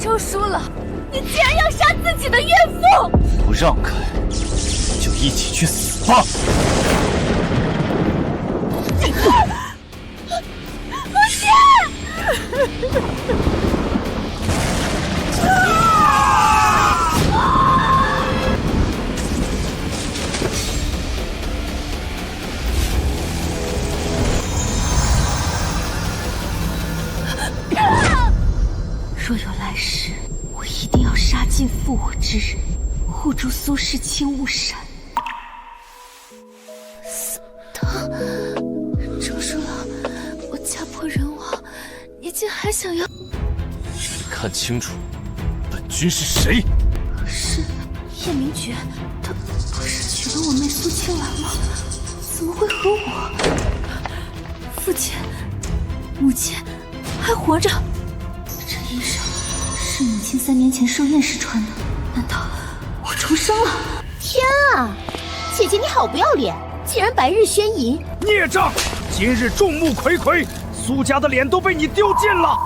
周叔老，你竟然要杀自己的岳父！不让开，就一起去死吧！母亲！若有来世，我一定要杀尽负我之人，护住苏世清勿闪。死的，周叔老，我家破人亡，你竟还想要？看清楚，本君是谁？是叶明觉，他不是娶了我妹苏青兰吗？怎么会和我？父亲、母亲还活着。这衣裳是母亲3年前寿宴时穿的，难道我重生了？天啊，姐姐你好不要脸，竟然白日宣淫！孽障！今日众目睽睽，苏家的脸都被你丢尽了。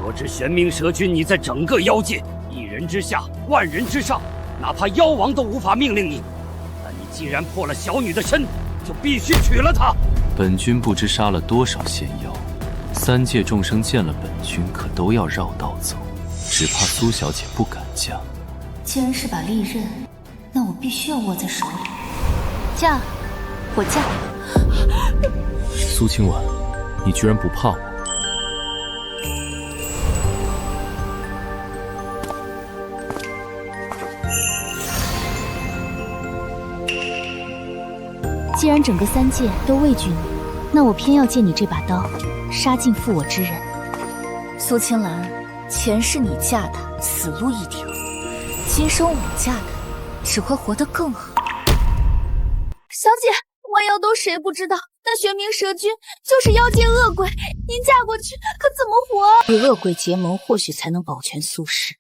我知玄冥蛇君，你在整个妖界一人之下，万人之上，哪怕妖王都无法命令你。但你既然破了小女的身，就必须娶了她。本君不知杀了多少仙妖，3界众生见了本君，可都要绕道走，只怕苏小姐不敢嫁。既然是把利刃，那我必须要握在手里。嫁，我嫁。苏清婉，你居然不怕我？既然整个3界都畏惧你，那我偏要借你这把刀，杀尽负我之人。苏青兰，前世你嫁的死路一条，今生我嫁的只会活得更好。小姐，万妖都谁不知道，那玄冥蛇君就是妖界恶鬼，您嫁过去可怎么活？与恶鬼结盟，或许才能保全苏氏。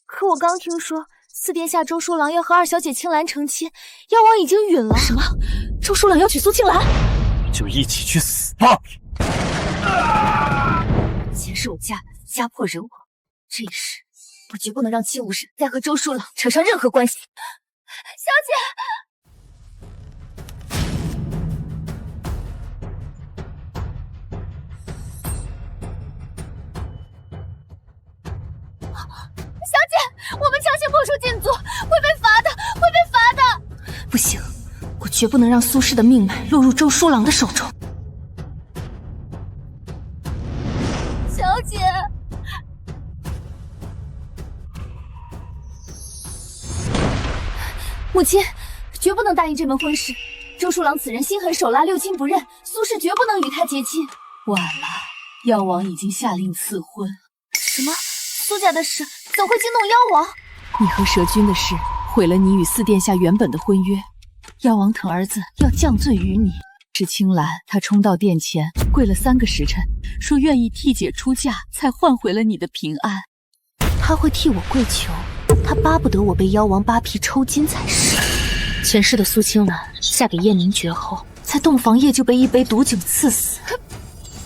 可我刚听说四殿下周书郎要和2小姐青兰成亲，妖王已经允了。什么？周书郎要娶苏青兰？就一起去死吧！前世我嫁的家破人亡，这一世我绝不能让姬无神再和周书郎扯上任何关系。小姐，小姐，我们强行破除禁足，会被罚的，会被罚的。不行，我绝不能让苏氏的命脉落入周书郎的手中。小姐，母亲绝不能答应这门婚事。周书郎此人心狠手辣，六亲不认，苏氏绝不能与他结亲。晚了，妖王已经下令赐婚。什么？苏家的事怎会惊动妖王？你和蛇君的事毁了你与4殿下原本的婚约，妖王疼儿子要降罪于你。是青兰，她冲到殿前跪了3个时辰，说愿意替姐出嫁，才换回了你的平安。她会替我跪求，她巴不得我被妖王扒皮抽筋才是。前世的苏青兰嫁给叶明觉后，在洞房夜就被一杯毒酒刺死。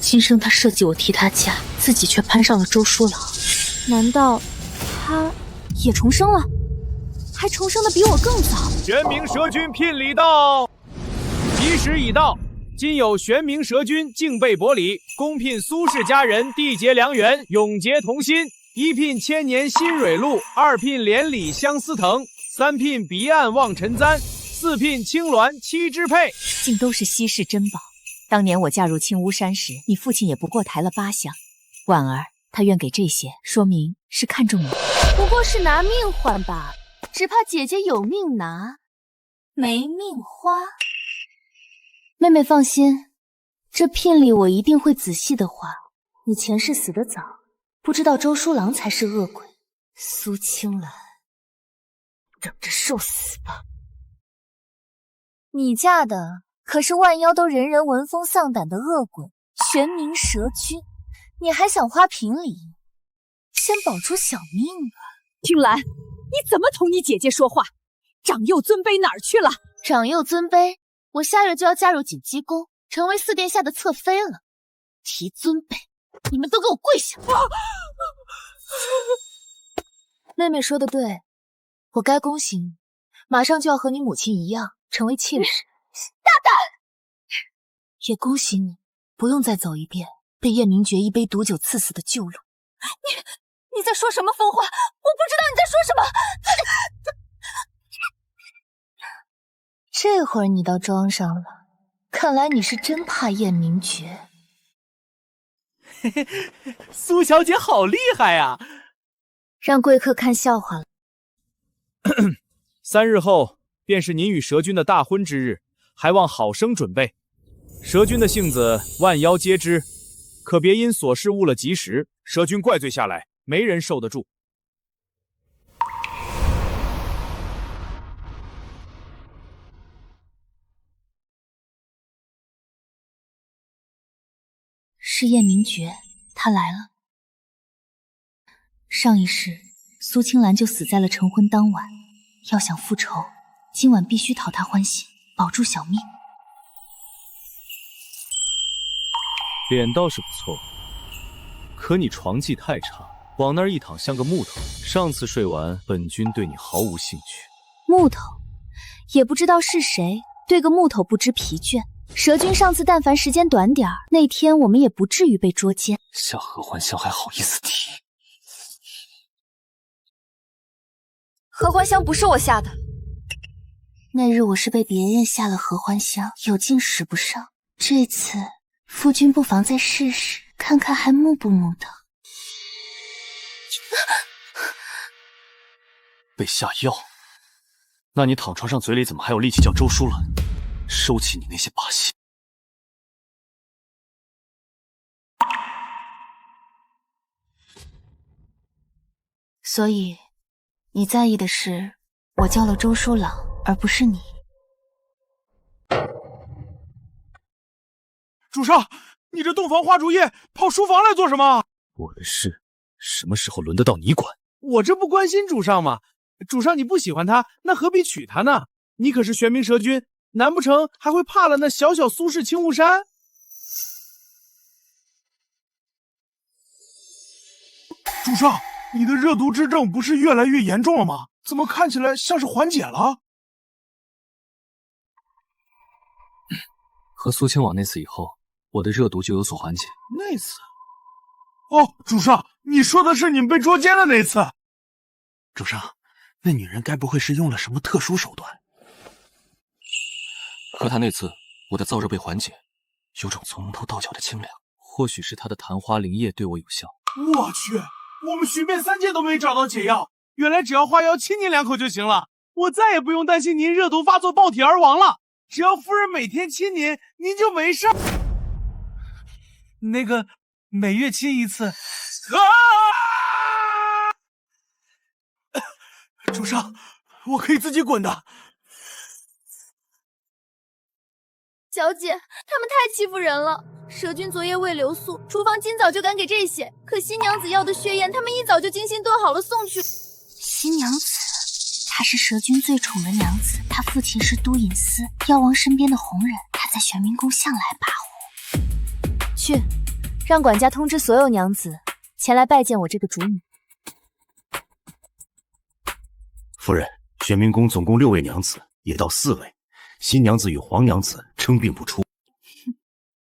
今生她设计我替她嫁，自己却攀上了周书郎。难道他也重生了？还重生的比我更早？玄冥蛇君聘礼到，吉时已到，今有玄冥蛇君敬备薄礼，恭聘苏氏家人缔结良缘，永结同心。1聘千年新蕊露，2聘连理相思藤，3聘彼岸望尘簪，4聘青鸾7支配，竟都是稀世珍宝。当年我嫁入青乌山时，你父亲也不过抬了8箱。婉儿，他愿给这些，说明是看中你。不过是拿命换罢了，只怕姐姐有命拿，没命花。妹妹放心，这聘礼我一定会仔细的花。你前世死得早，不知道周书郎才是恶鬼。苏青兰，等着受死吧！你嫁的可是万妖都人人闻风丧胆的恶鬼玄冥蛇君，你还想花聘礼？先保住小命啊！青兰，你怎么同你姐姐说话？长幼尊卑哪儿去了？长幼尊卑，我下月就要嫁入锦鸡宫，成为4殿下的侧妃了。提尊卑，你们都给我跪下！妹妹说的对，我该恭喜你，马上就要和你母亲一样成为妾室。大胆！也恭喜你，不用再走一遍被叶明觉一杯毒酒刺死的旧路。你在说什么疯话？我不知道你在说什么。这会儿你倒装上了，看来你是真怕叶明觉。嘿嘿，苏小姐好厉害呀！让贵客看笑话了。3日后便是您与蛇君的大婚之日，还望好生准备。蛇君的性子万妖皆知，可别因琐事误了吉时，蛇君怪罪下来，没人受得住。是叶明觉，他来了。上一世，苏青兰就死在了成婚当晚。要想复仇，今晚必须讨他欢心，保住小命。脸倒是不错，可你床技太差，往那儿一躺像个木头。上次睡完，本君对你毫无兴趣。木头，也不知道是谁对个木头不知疲倦。蛇君上次但凡时间短点儿，那天我们也不至于被捉奸。下合欢香还好意思提？合欢香不是我下的，那日我是被别人下了合欢香，有劲使不上。这次夫君不妨再试试，看看还木不木的。被下药？那你躺床上嘴里怎么还有力气叫周淑兰？收起你那些把戏。所以你在意的是我叫了周书朗，而不是你。主上，你这洞房花烛夜跑书房来做什么？我的事什么时候轮得到你管？我这不关心主上吗？主上你不喜欢他，那何必娶她呢？你可是玄冥蛇君，难不成还会怕了那小小苏氏青雾山？主上，你的热毒之症不是越来越严重了吗？怎么看起来像是缓解了？和苏青往那次以后，我的热毒就有所缓解。那次？哦，主上，你说的是你们被捉奸的那次。主上，那女人该不会是用了什么特殊手段？和她那次，我的燥热被缓解，有种从头到脚的清凉。或许是她的昙花灵液对我有效。我去，我们寻遍3界都没找到解药，原来只要花妖亲您2口就行了，我再也不用担心您热毒发作爆体而亡了。只要夫人每天亲您，您就没事。那个每月亲一次。主上，我可以自己滚的。小姐，他们太欺负人了。蛇君昨夜未留宿，厨房今早就赶给这些。可新娘子要的血燕，他们一早就精心炖好了送去。新娘子，她是蛇君最宠的娘子，她父亲是都隐司，妖王身边的红人，她在玄冥宫向来跋扈。去，让管家通知所有娘子前来拜见我这个主母。夫人，玄冥宫总共6位娘子，也到4位。新娘子与黄娘子称病不出。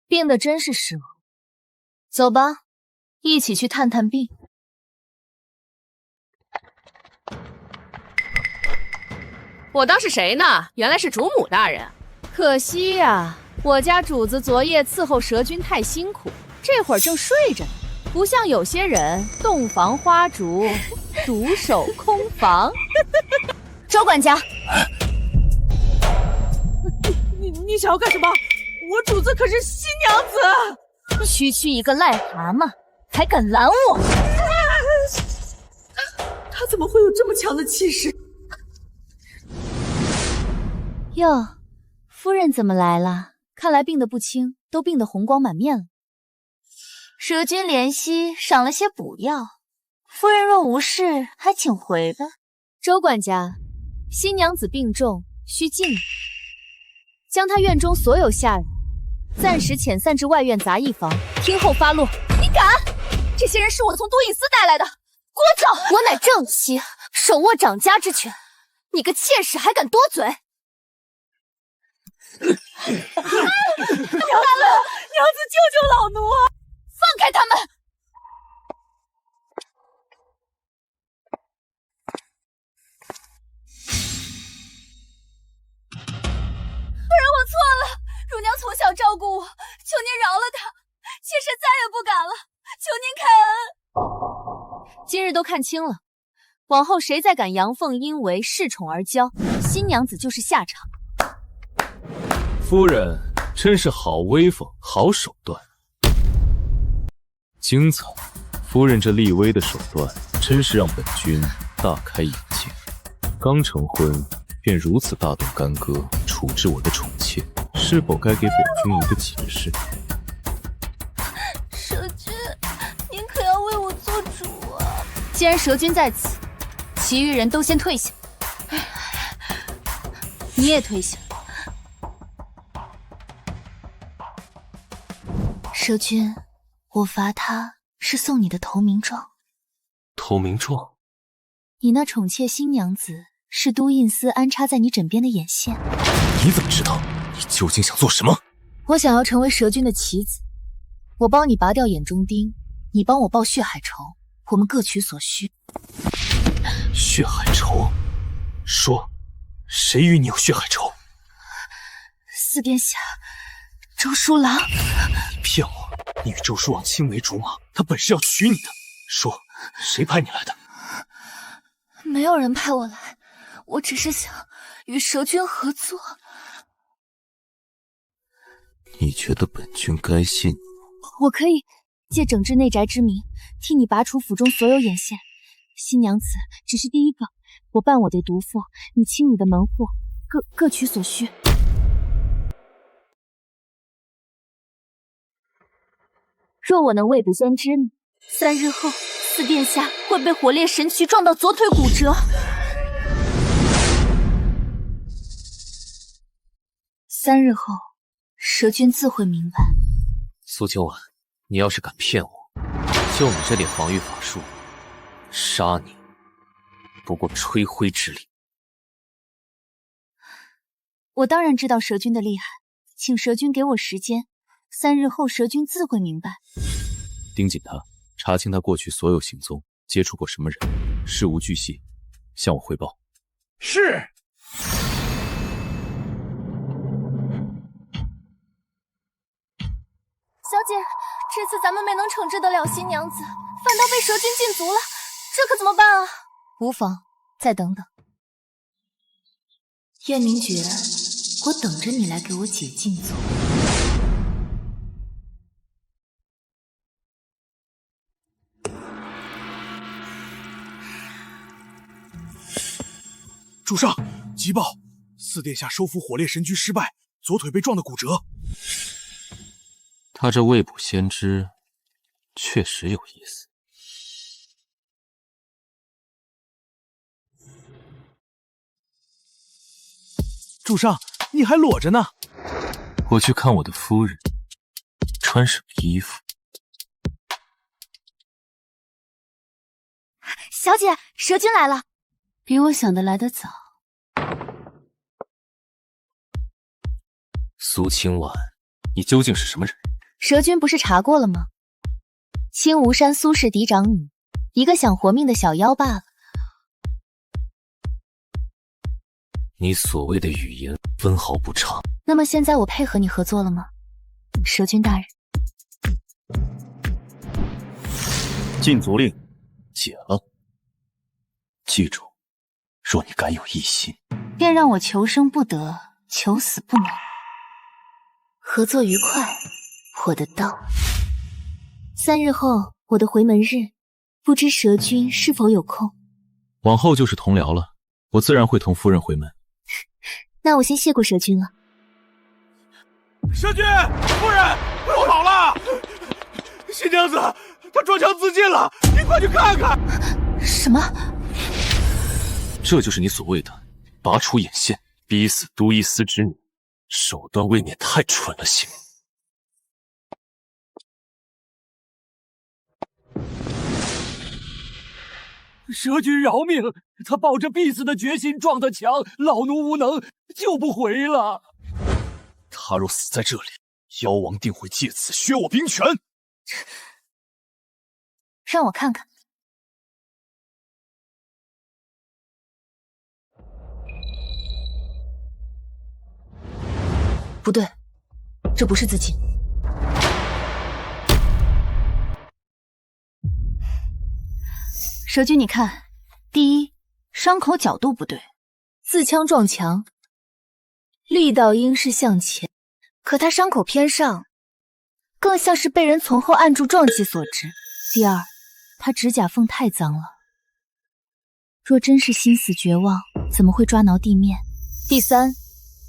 病的真是时候。走吧，一起去探探病。我当是谁呢？原来是主母大人。可惜呀，我家主子昨夜伺候蛇君太辛苦，这会儿正睡着呢，不像有些人洞房花烛，独守空房。周管家，你想要干什么？我主子可是新娘子。区区一个癞蛤蟆，还敢拦我？他怎么会有这么强的气势？哟，夫人怎么来了？看来病得不轻，都病得红光满面了。蛇君怜惜，赏了些补药。夫人若无事，还请回吧。周管家，新娘子病重，需静养，将她院中所有下人暂时遣散至外院杂役房，听候发落。你敢？这些人是我从都隐司带来的，给我找！我乃正妻，手握掌家之权，你个妾室还敢多嘴！娘子，娘子，救救老奴啊！放开他们！夫人，我错了，乳娘从小照顾我，求您饶了她，妾身再也不敢了，求您开恩。今日都看清了，往后谁再敢阳奉阴违、恃宠而骄，新娘子就是下场。夫人真是好威风，好手段，精彩！夫人这立威的手段，真是让本君大开眼界。刚成婚便如此大动干戈，处置我的宠妾，是否该给本君一个解释？蛇君，您可要为我做主啊！既然蛇君在此，其余人都先退下。你也退下。蛇君，我罚他是送你的投名状。投名状？你那宠妾新娘子是都印司安插在你枕边的眼线。你怎么知道？你究竟想做什么？我想要成为蛇君的棋子，我帮你拔掉眼中钉，你帮我报血海仇，我们各取所需。血海仇？说，谁与你有血海仇？四殿下，周书郎。你骗我！你与周书王青梅竹马，他本是要娶你的。说，谁派你来的？没有人派我来，我只是想与蛇君合作。你觉得本君该信你？我可以借整治内宅之名，替你拔除府中所有眼线。新娘子只是第一个，我办我的毒妇，你清你的门户，各取所需。若我能未卜先知，3日后四殿下会被火烈神躯撞到左腿骨折。3日后，蛇君自会明白。苏秋婉，你要是敢骗我，就你这点防御法术，杀你不过吹灰之力。我当然知道蛇君的厉害，请蛇君给我时间，3日后蛇君自会明白。盯紧他，查清他过去所有行踪，接触过什么人，事无巨细，向我汇报。是。小姐，这次咱们没能惩治得了新娘子，反倒被蛇君禁足了，这可怎么办啊？无妨，再等等。燕明觉，我等着你来给我解禁足。主上，急报！四殿下收服火烈神驹失败，左腿被撞得骨折。他这未卜先知，确实有意思。主上，你还裸着呢。我去看我的夫人，穿什么衣服？小姐，蛇君来了。比我想的来得早。苏清婉，你究竟是什么人？蛇君不是查过了吗？青梧山苏氏嫡长女，一个想活命的小妖罢了。你所谓的语言分毫不差。那么现在我配合你合作了吗，蛇君大人？禁足令解了。记住，若你敢有异心，便让我求生不得，求死不能。合作愉快，我的刀。3日后我的回门日，不知蛇君是否有空？往后就是同僚了，我自然会同夫人回门。那我先谢过蛇君了。蛇君，夫人，不好了！新娘子她撞墙自尽了，你快去看看！什么？这就是你所谓的拔除眼线，逼死都伊司之女，手段未免太蠢了些。蛇君饶命！他抱着必死的决心撞的墙，老奴无能，救不回了。他若死在这里，妖王定会借此削我兵权。让我看看。不对，这不是自尽。蛇君，你看，第一，伤口角度不对，自枪撞墙，力道应是向前，可他伤口偏上，更像是被人从后按住撞击所致。第二，他指甲缝太脏了，若真是心死绝望，怎么会抓挠地面？第三，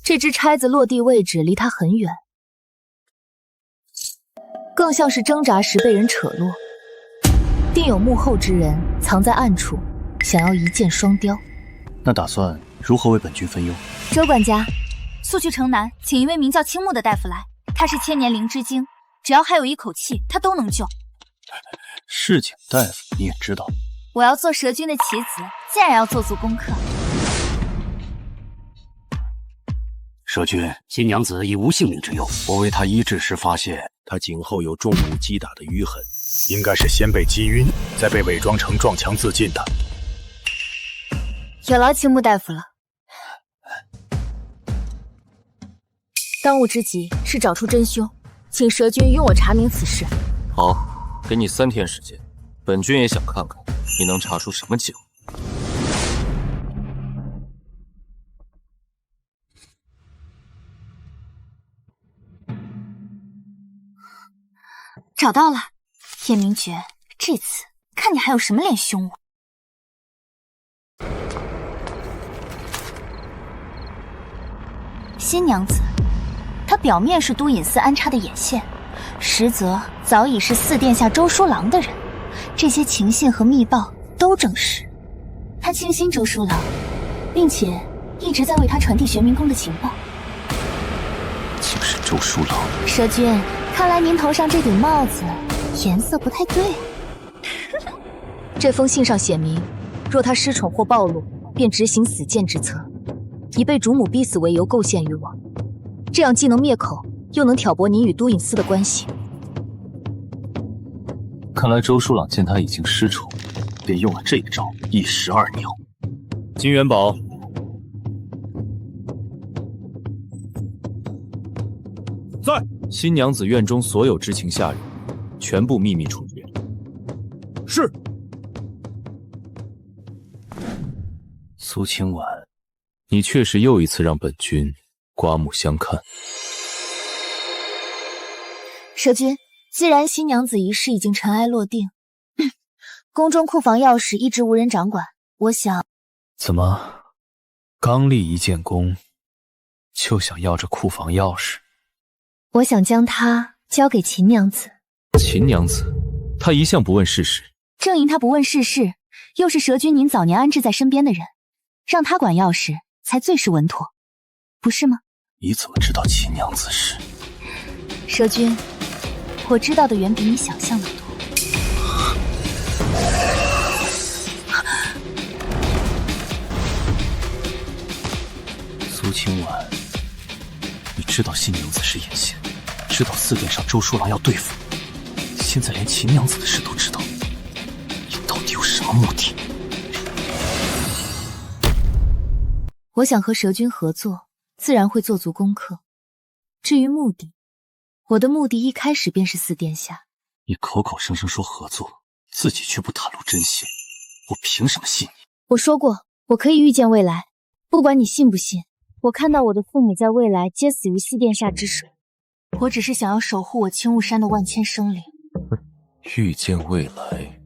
这只钗子落地位置离他很远，更像是挣扎时被人扯落，定有幕后之人藏在暗处，想要一箭双雕。那打算如何为本君分忧？周管家，速去城南，请一位名叫青木的大夫来，他是千年灵之精，只要还有一口气，他都能救。是请大夫，你也知道，我要做蛇君的棋子，自然要做足功课。蛇君，新娘子已无性命之忧，我为她医治时发现，她颈后有重物击打的淤痕，应该是先被击晕，再被伪装成撞墙自尽的。有劳青木大夫了。当务之急是找出真凶，请蛇君与我查明此事。好，给你3天时间，本君也想看看你能查出什么结果。找到了，叶明觉，这次看你还有什么脸凶我。新娘子，她表面是都隐寺安插的眼线，实则早已是四殿下周书郎的人。这些情信和密报都证实，他倾心周书郎，并且一直在为他传递玄冥宫的情报。竟是周书郎。蛇君，看来您头上这顶帽子颜色不太对。这封信上写明，若他失宠或暴露，便执行死谏之策，以被主母逼死为由构陷于我，这样既能灭口，又能挑拨您与都隐寺的关系。看来周书朗见他已经失宠，便用了这一招，一石二鸟。金元宝，在。新娘子院中所有知情下人，全部秘密处决。是。苏清婉，你确实又一次让本君刮目相看。蛇君，既然新娘子一事已经尘埃落定，宫中库房钥匙一直无人掌管，我想……怎么，刚立一建功，就想要这库房钥匙？我想将它交给秦娘子。秦娘子，她一向不问世事。正因她不问世事，又是蛇君您早年安置在身边的人，让她管钥匙才最是稳妥，不是吗？你怎么知道秦娘子是？蛇君，我知道的远比你想象的多。苏清婉，你知道新娘子是眼线，知道四殿上周书郎要对付你，现在连秦娘子的事都知道，你到底有什么目的？我想和蛇君合作，自然会做足功课。至于目的，我的目的一开始便是四殿下。你口口声声说合作，自己却不袒露真心，我凭什么信你？我说过，我可以预见未来，不管你信不信。我看到我的父母在未来皆死于四殿下之手，我只是想要守护我青雾山的万千生灵。预见未来，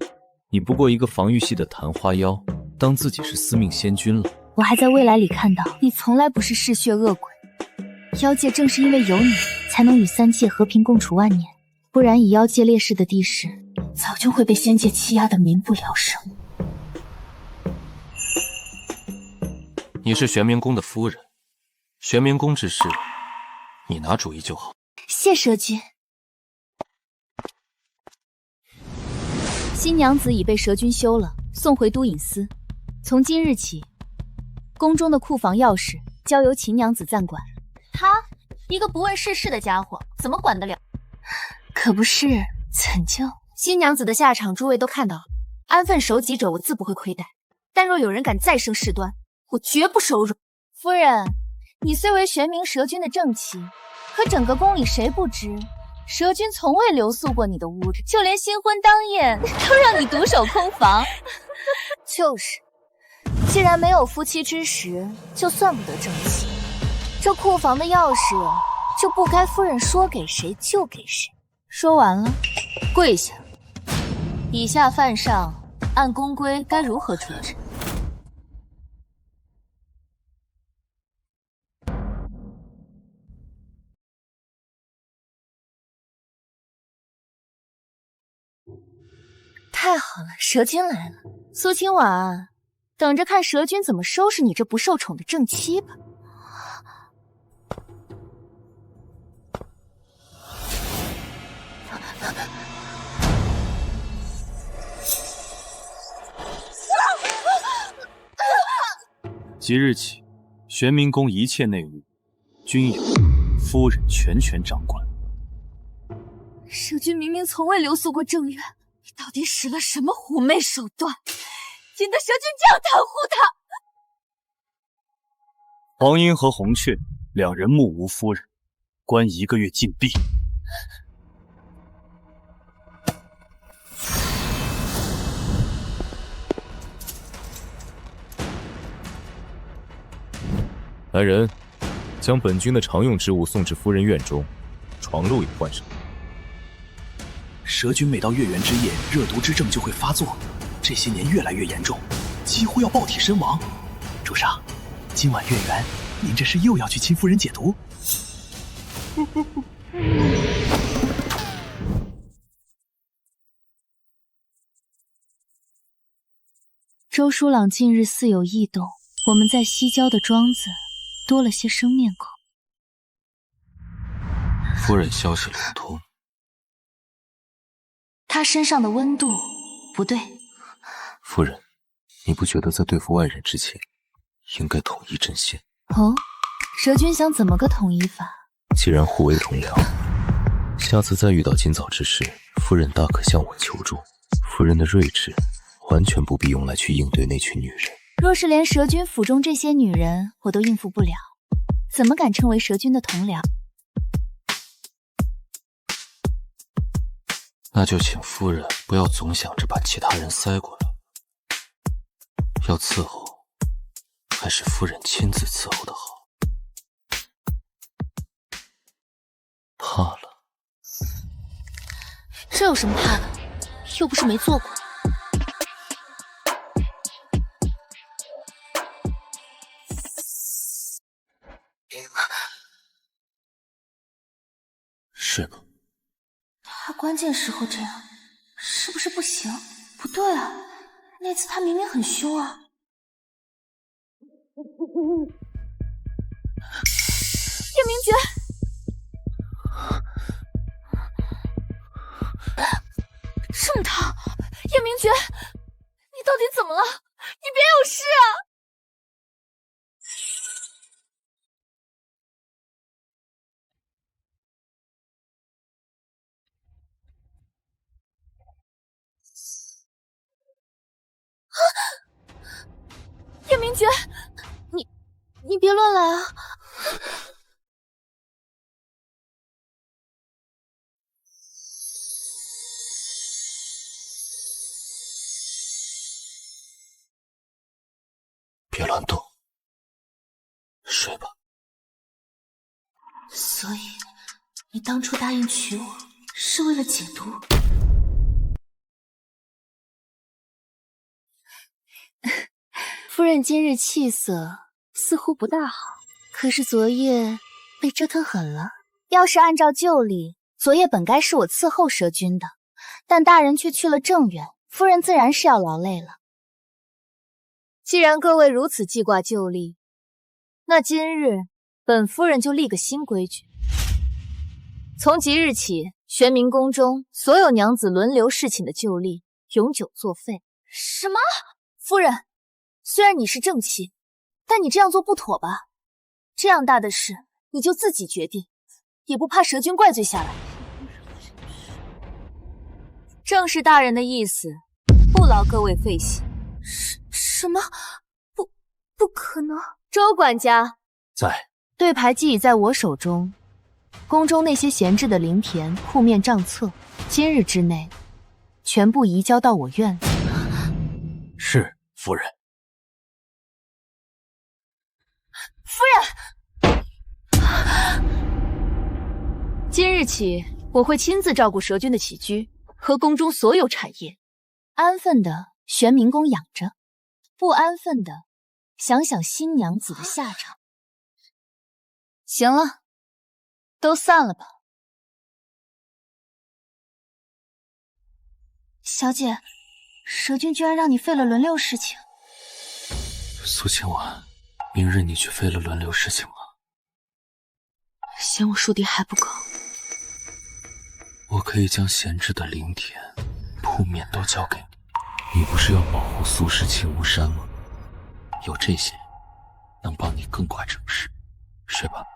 你不过一个防御系的昙花妖，当自己是司命仙君了。我还在未来里看到，你从来不是嗜血恶鬼，妖界正是因为有你，才能与三界和平共处万年，不然以妖界劣势的地势，早就会被仙界欺压得民不聊生。你是玄冥宫的夫人，玄冥宫之事，你拿主意就好。谢蛇君。新娘子已被蛇君休了，送回都隐司。从今日起，宫中的库房钥匙交由秦娘子暂管。他一个不问世事的家伙，怎么管得了？可不是，怎就？新娘子的下场，诸位都看到了。安分守己者，我自不会亏待。但若有人敢再生事端，我绝不手软。夫人，你虽为玄冥蛇君的正妻，可整个宫里谁不知，蛇君从未留宿过你的屋，就连新婚当夜都让你独守空房。就是，既然没有夫妻之实，就算不得正妻。这库房的钥匙，就不该夫人说给谁就给谁。说完了，跪下。以下犯上，按宫规该如何处置？太好了，蛇君来了。苏清婉，等着看蛇君怎么收拾你这不受宠的正妻吧。即日起，玄冥宫一切内务均由夫人全权掌管。蛇君明明从未留宿过正院，你到底使了什么狐媚手段，引得蛇君这样袒护他？黄莺和红雀两人目无夫人，关1个月禁闭。来人，将本君的常用之物送至夫人院中，床褥也换上。蛇君每到月圆之夜，热毒之症就会发作，这些年越来越严重，几乎要爆体身亡。主上，今晚月圆，您这是又要去亲夫人解毒？周书朗近日似有异动，我们在西郊的庄子多了些生面孔。夫人消息灵通，他身上的温度不对。夫人，你不觉得在对付外人之前，应该统一阵线？哦，蛇君想怎么个统一法？既然互为同僚，下次再遇到今早之事，夫人大可向我求助。夫人的睿智，完全不必用来去应对那群女人。若是连蛇君府中这些女人我都应付不了，怎么敢称为蛇君的同僚？那就请夫人不要总想着把其他人塞过来，要伺候，还是夫人亲自伺候的好。怕了？这有什么怕的？又不是没做过。睡吧。他关键时候这样，是不是不行？不对啊，那次他明明很凶啊。叶明觉，这么烫！叶明觉，你到底怎么了？你别有事啊！叶明觉，你别乱来啊！别乱动，睡吧。所以，你当初答应娶我，是为了解毒？夫人今日气色似乎不大好，可是昨夜被折腾狠了。要是按照旧例，昨夜本该是我伺候蛇君的，但大人却去了正院，夫人自然是要劳累了。既然各位如此记挂旧例，那今日本夫人就立个新规矩：从即日起，玄冥宫中所有娘子轮流侍寝的旧例永久作废。什么？夫人，虽然你是正妻，但你这样做不妥吧？这样大的事，你就自己决定，也不怕蛇君怪罪下来。正是大人的意思，不劳各位费心。什么？不可能！周管家在。对牌既已在我手中，宫中那些闲置的灵田、铺面账册，今日之内全部移交到我院里。是，夫人。夫人，今日起，我会亲自照顾蛇君的起居和宫中所有产业，安分的玄冥宫养着，不安分的想想新娘子的下场。行了，都散了吧。小姐，蛇君居然让你废了轮流事情。苏清婉，明日你去废了轮流事情吗？嫌我树敌还不够？我可以将闲置的灵田、铺面都交给你。你不是要保护苏氏青乌山吗？有这些，能帮你更快成事。睡吧。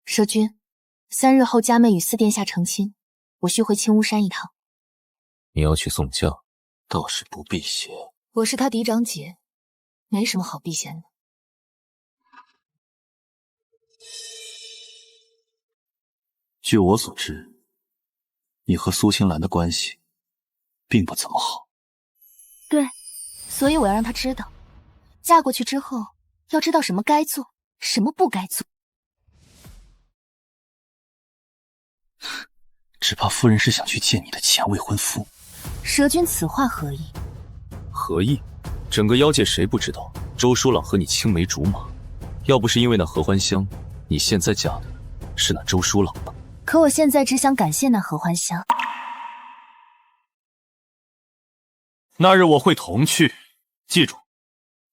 蛇君，3日后佳妹与四殿下成亲，我需回青乌山一趟。你要去送嫁？倒是不避嫌。我是他嫡长姐，没什么好避嫌的。据我所知，你和苏青兰的关系并不怎么好。对，所以我要让她知道，嫁过去之后要知道什么该做，什么不该做。只怕夫人是想去见你的前未婚夫。蛇君此话何意？何意？整个妖界谁不知道周叔朗和你青梅竹马？要不是因为那合欢香，你现在嫁的是那周叔朗吧？可我现在只想感谢那合欢香。那日我会同去，记住，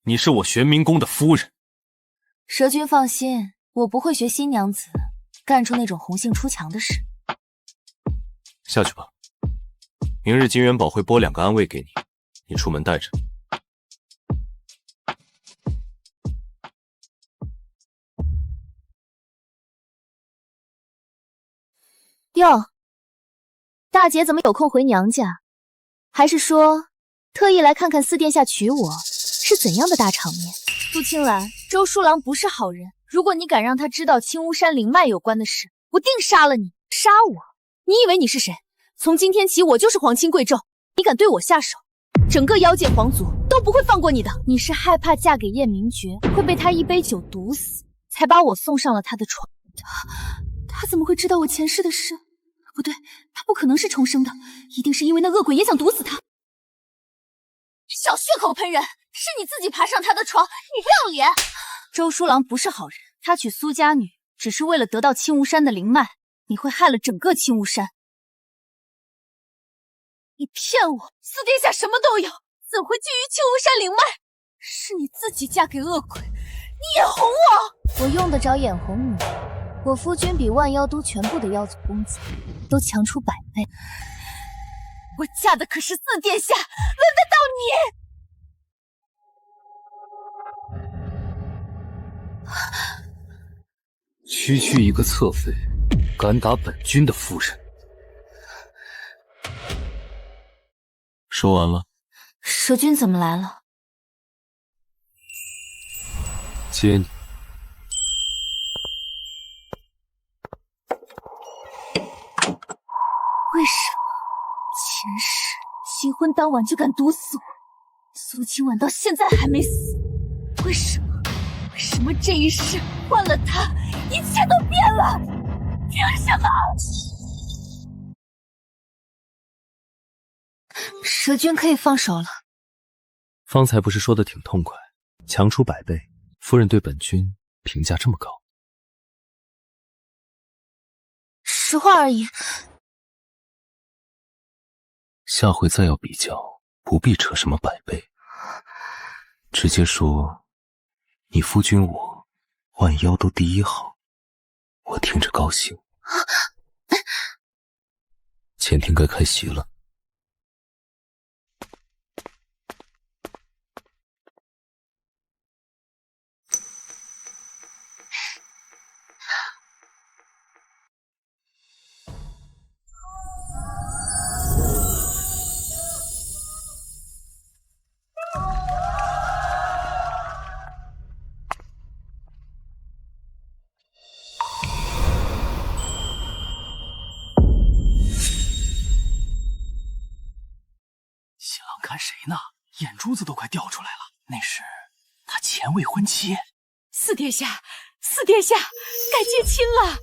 你是我玄冥宫的夫人。蛇君放心，我不会学新娘子干出那种红杏出墙的事。下去吧，明日金元宝会拨2个安慰给你，你出门带着。哟，大姐怎么有空回娘家？还是说特意来看看四殿下娶我是怎样的大场面？苏青兰，周书郎不是好人，如果你敢让他知道青乌山灵脉有关的事，我定杀了你！杀我？你以为你是谁？从今天起，我就是皇亲贵胄，你敢对我下手，整个妖界皇族都不会放过你的！你是害怕嫁给叶明珏会被他一杯酒毒死，才把我送上了他的床。他怎么会知道我前世的事？不对，他不可能是重生的，一定是因为那恶鬼也想毒死他。小血口喷人，是你自己爬上他的床，你不要脸！周书郎不是好人，他娶苏家女只是为了得到青乌山的灵脉，你会害了整个青乌山。你骗我，四殿下什么都有，怎会觊觎青乌山灵脉？是你自己嫁给恶鬼，你眼红我！我用得着眼红你？我夫君比万妖都全部的妖族公子都强出100倍。我嫁的可是四殿下，轮得到你？区区一个侧妃，敢打本君的夫人？说完了。蛇君怎么来了？接你。为什么前世新婚当晚就敢毒死我？苏清婉到现在还没死，为什么？为什么这一世换了他，一切都变了？凭什么？蛇君可以放手了。方才不是说的挺痛快，强出100倍，夫人对本君评价这么高。实话而已。下回再要比较，不必扯什么100倍，直接说你夫君我万妖都第一好，我听着高兴。前厅该开席了。新郎看谁呢？眼珠子都快掉出来了。那是他前未婚妻。四殿下，四殿下，该接亲了。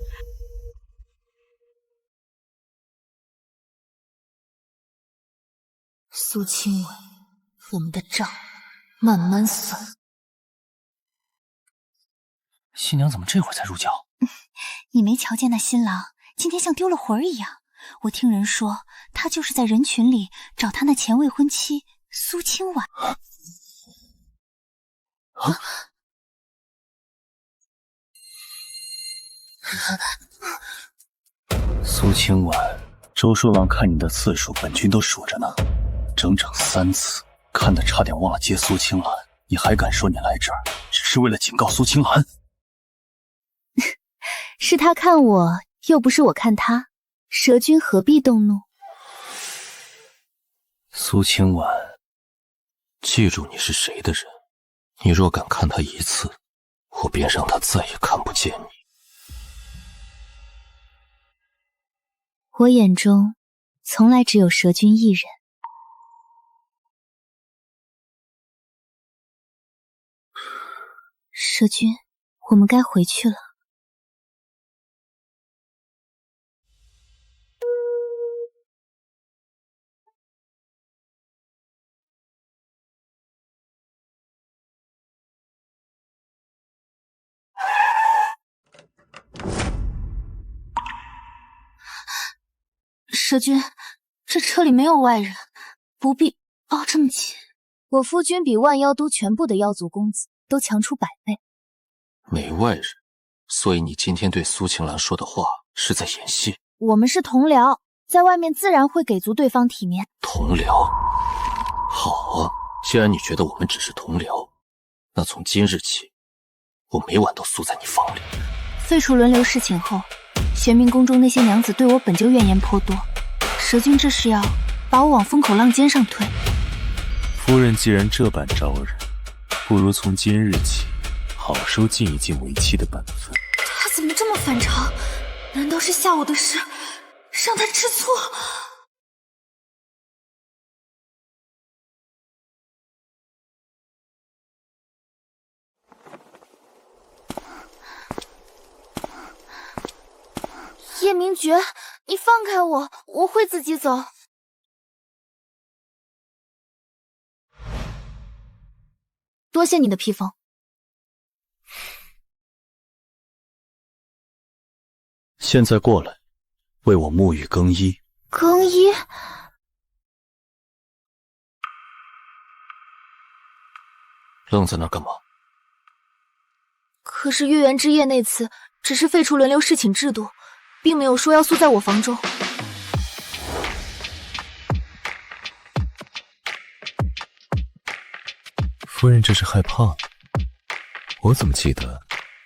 苏清婉，我们的账慢慢算。新娘怎么这会儿才入轿？你没瞧见那新郎今天像丢了魂儿一样？我听人说，他就是在人群里找他那前未婚妻苏清婉。苏清婉，周书郎看你的次数，本君都数着呢，整整3次，看得差点忘了接苏清兰。你还敢说你来这儿只是为了警告苏清兰？是他看我，又不是我看他，蛇君何必动怒？苏清婉，记住你是谁的人。你若敢看他一次，我便让他再也看不见你。我眼中从来只有蛇君一人。蛇君，我们该回去了。蛇君，这车里没有外人，不必抱这么紧。我夫君比万妖都全部的妖族公子都强出100倍。没外人，所以你今天对苏清兰说的话是在演戏。我们是同僚，在外面自然会给足对方体面。同僚？好啊，既然你觉得我们只是同僚，那从今日起，我每晚都宿在你房里。废除轮流侍寝后，玄冥宫中那些娘子对我本就怨言颇多，蛇君这是要把我往风口浪尖上推。夫人既然这般招人，不如从今日起好收尽一尽为妻的本分。他怎么这么反常？难道是下午的事让他吃醋？叶明觉，你放开我，我会自己走。多谢你的披风。现在过来，为我沐浴更衣。更衣？愣在那干嘛？可是月圆之夜那次只是废除轮流侍寝制度，并没有说要宿在我房中。夫人这是害怕了。我怎么记得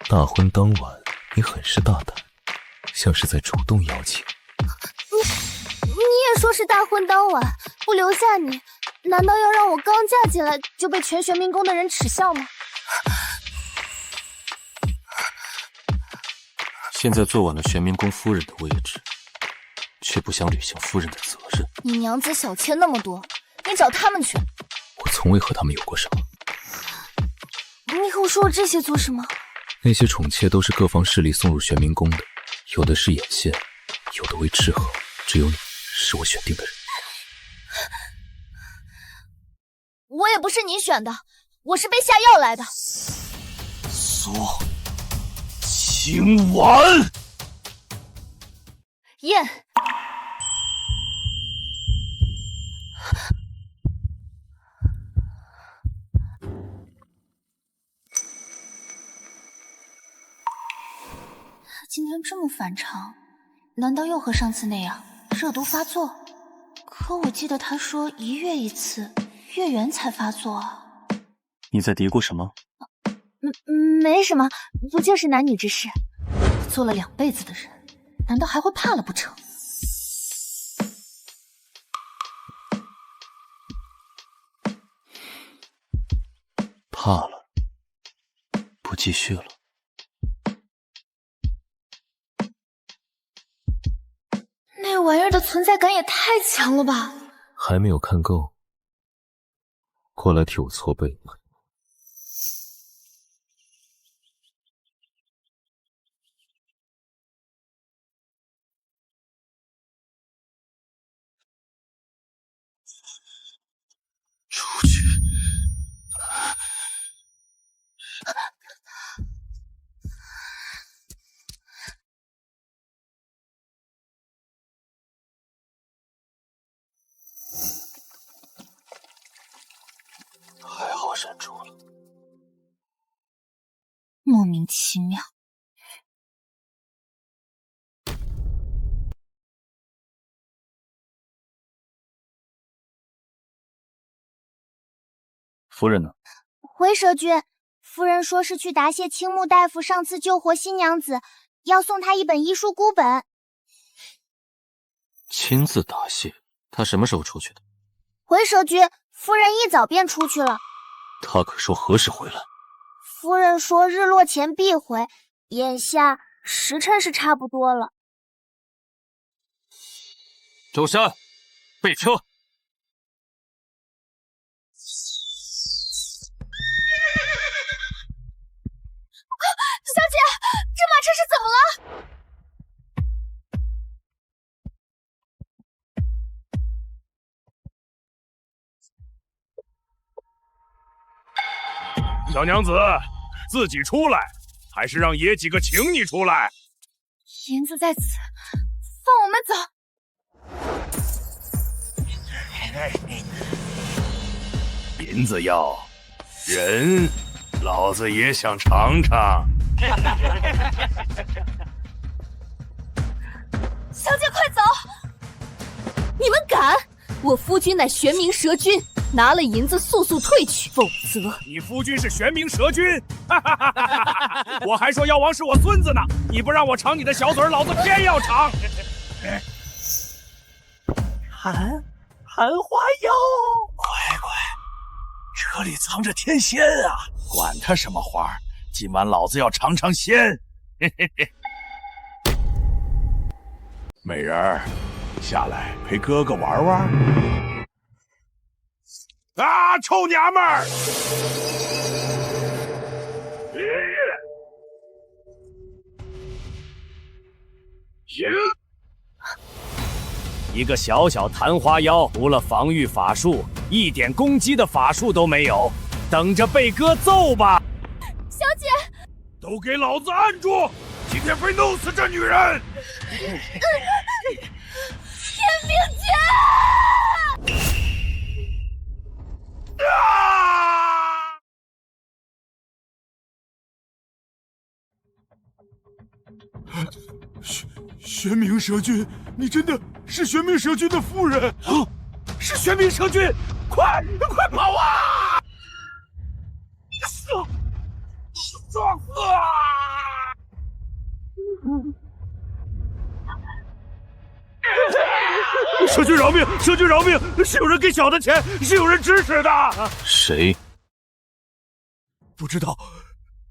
大婚当晚你很是大胆，像是在主动邀请。你也说是大婚当晚，不留下你，难道要让我刚嫁进来就被全玄冥宫的人耻笑吗？现在坐稳了玄冥宫夫人的位置，却不想履行夫人的责任。你娘子小妾那么多，你找他们去。我从未和他们有过什么。你和我说这些做什么？那些宠妾都是各方势力送入玄冥宫的，有的是眼线，有的为斥候，只有你是我选定的人。我也不是你选的，我是被下药来的。苏清婉，燕。他今天这么反常，难道又和上次那样热毒发作？可我记得他说1月1次，月圆才发作啊。你在嘀咕什么？没什么，不就是男女之事。做了2辈子的人，难道还会怕了不成？怕了，不继续了。那玩意儿的存在感也太强了吧！还没有看够，过来替我搓背。出去！还好忍住了。莫名其妙。夫人呢？回蛇君，夫人说是去答谢青木大夫上次救活新娘子，要送她一本医书孤本。亲自答谢？他什么时候出去的？回蛇君，夫人一早便出去了。他可说何时回来？夫人说日落前必回，眼下时辰是差不多了。周山，备车。小姐，这马车是怎么了？小娘子，自己出来，还是让爷几个请你出来？银子在此，放我们走。银子要，人，老子也想尝尝。小姐快走！你们敢！我夫君乃玄冥蛇君，拿了银子速速退去，否则……你夫君是玄冥蛇君，我还说妖王是我孙子呢！你不让我尝你的小嘴，老子偏要尝。寒花妖，乖乖，这里藏着天仙啊！管他什么花，今晚老子要尝尝鲜。美人儿，下来陪哥哥玩玩。啊，臭娘们儿！一个小小昙花妖，除了防御法术，一点攻击的法术都没有，等着被哥揍吧！小姐，都给老子按住！今天非弄死这女人！天命诀！玄冥蛇君，你真的是玄冥蛇君的夫人？是玄冥蛇君，快跑啊！蛇君饶命！蛇君饶命！是有人给小的钱，是有人指使的。谁？不知道，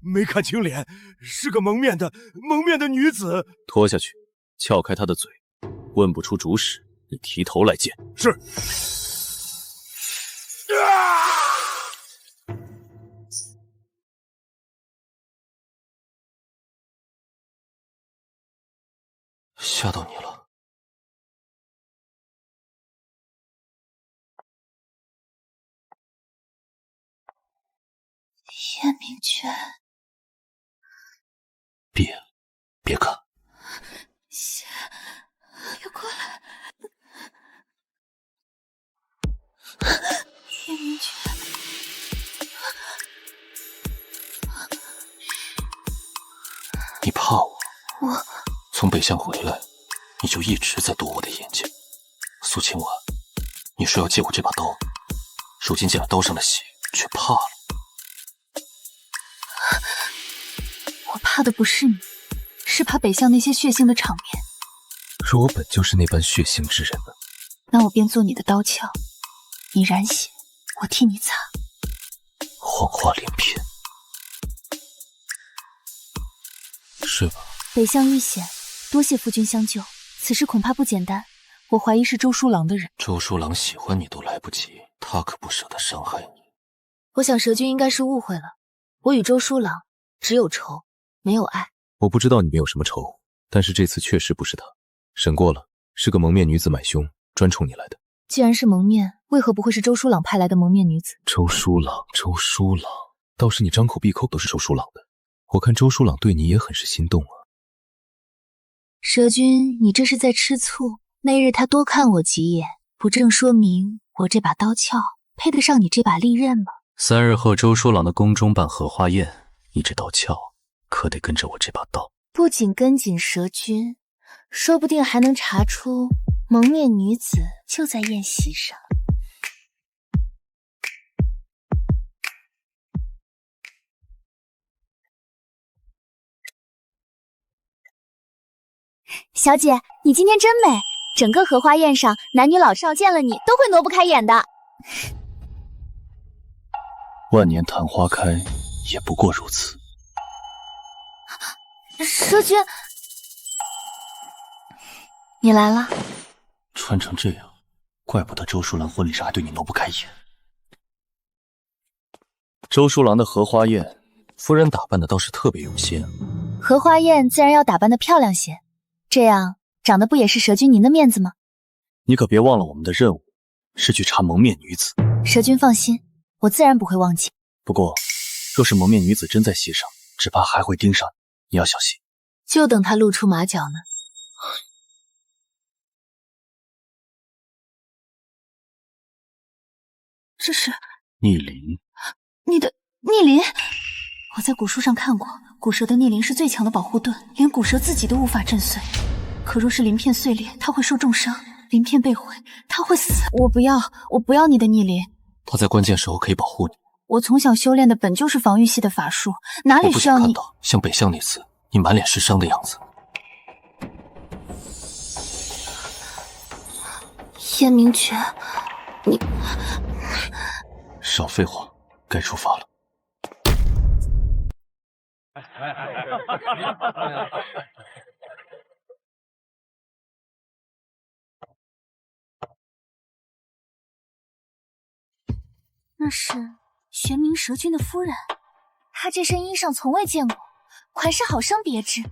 没看清脸，是个蒙面的女子。拖下去，撬开他的嘴，问不出主使，你提头来见。是。吓到你了。天命诀，别看，血又过来。天命诀，你怕我？从北向回来，你就一直在躲我的眼睛。苏清婉，你说要借我这把刀，如今见了刀上的血，却怕了。我怕的不是你，是怕北向那些血腥的场面。若我本就是那般血腥之人呢？那我便做你的刀鞘，你染血，我替你擦。谎话连篇。睡吧。北向遇险，多谢夫君相救，此事恐怕不简单。我怀疑是周书郎的人。周书郎喜欢你都来不及，他可不舍得伤害你。我想蛇君应该是误会了，我与周书郎只有仇，没有爱。我不知道你们有什么仇，但是这次确实不是他。审过了，是个蒙面女子买凶，专冲你来的。既然是蒙面，为何不会是周书郎派来的蒙面女子？周书郎，倒是你张口闭口都是周书郎的。我看周书郎对你也很是心动啊。蛇君，你这是在吃醋？那日他多看我几眼，不正说明我这把刀鞘配得上你这把利刃吗？3日后周书郎的宫中办荷花宴，你这刀鞘可得跟着我这把刀。不仅跟紧蛇君，说不定还能查出蒙面女子就在宴席上。小姐，你今天真美，整个荷花宴上，男女老少见了你都会挪不开眼的。万年昙花开，也不过如此。蛇君，你来了。穿成这样，怪不得周书郎婚礼上还对你挪不开眼。周书郎的荷花宴，夫人打扮的倒是特别用心。荷花宴自然要打扮的漂亮些，这样长得不也是蛇君您的面子吗？你可别忘了我们的任务是去查蒙面女子。蛇君放心，我自然不会忘记。不过，若是蒙面女子真在席上，只怕还会盯上你，你要小心。就等他露出马脚呢。这是逆鳞。你的逆鳞？我在古书上看过，古蛇的逆鳞是最强的保护盾，连古蛇自己都无法震碎。可若是鳞片碎裂，它会受重伤；鳞片被毁，它会死。我不要你的逆鳞。它在关键时候可以保护你。我从小修炼的本就是防御系的法术，哪里需要你？我不想看到像北向那次你满脸是伤的样子。燕明诀，你少废话，该出发了。那是玄冥蛇君的夫人，她这身衣裳从未见过，款式好生别致，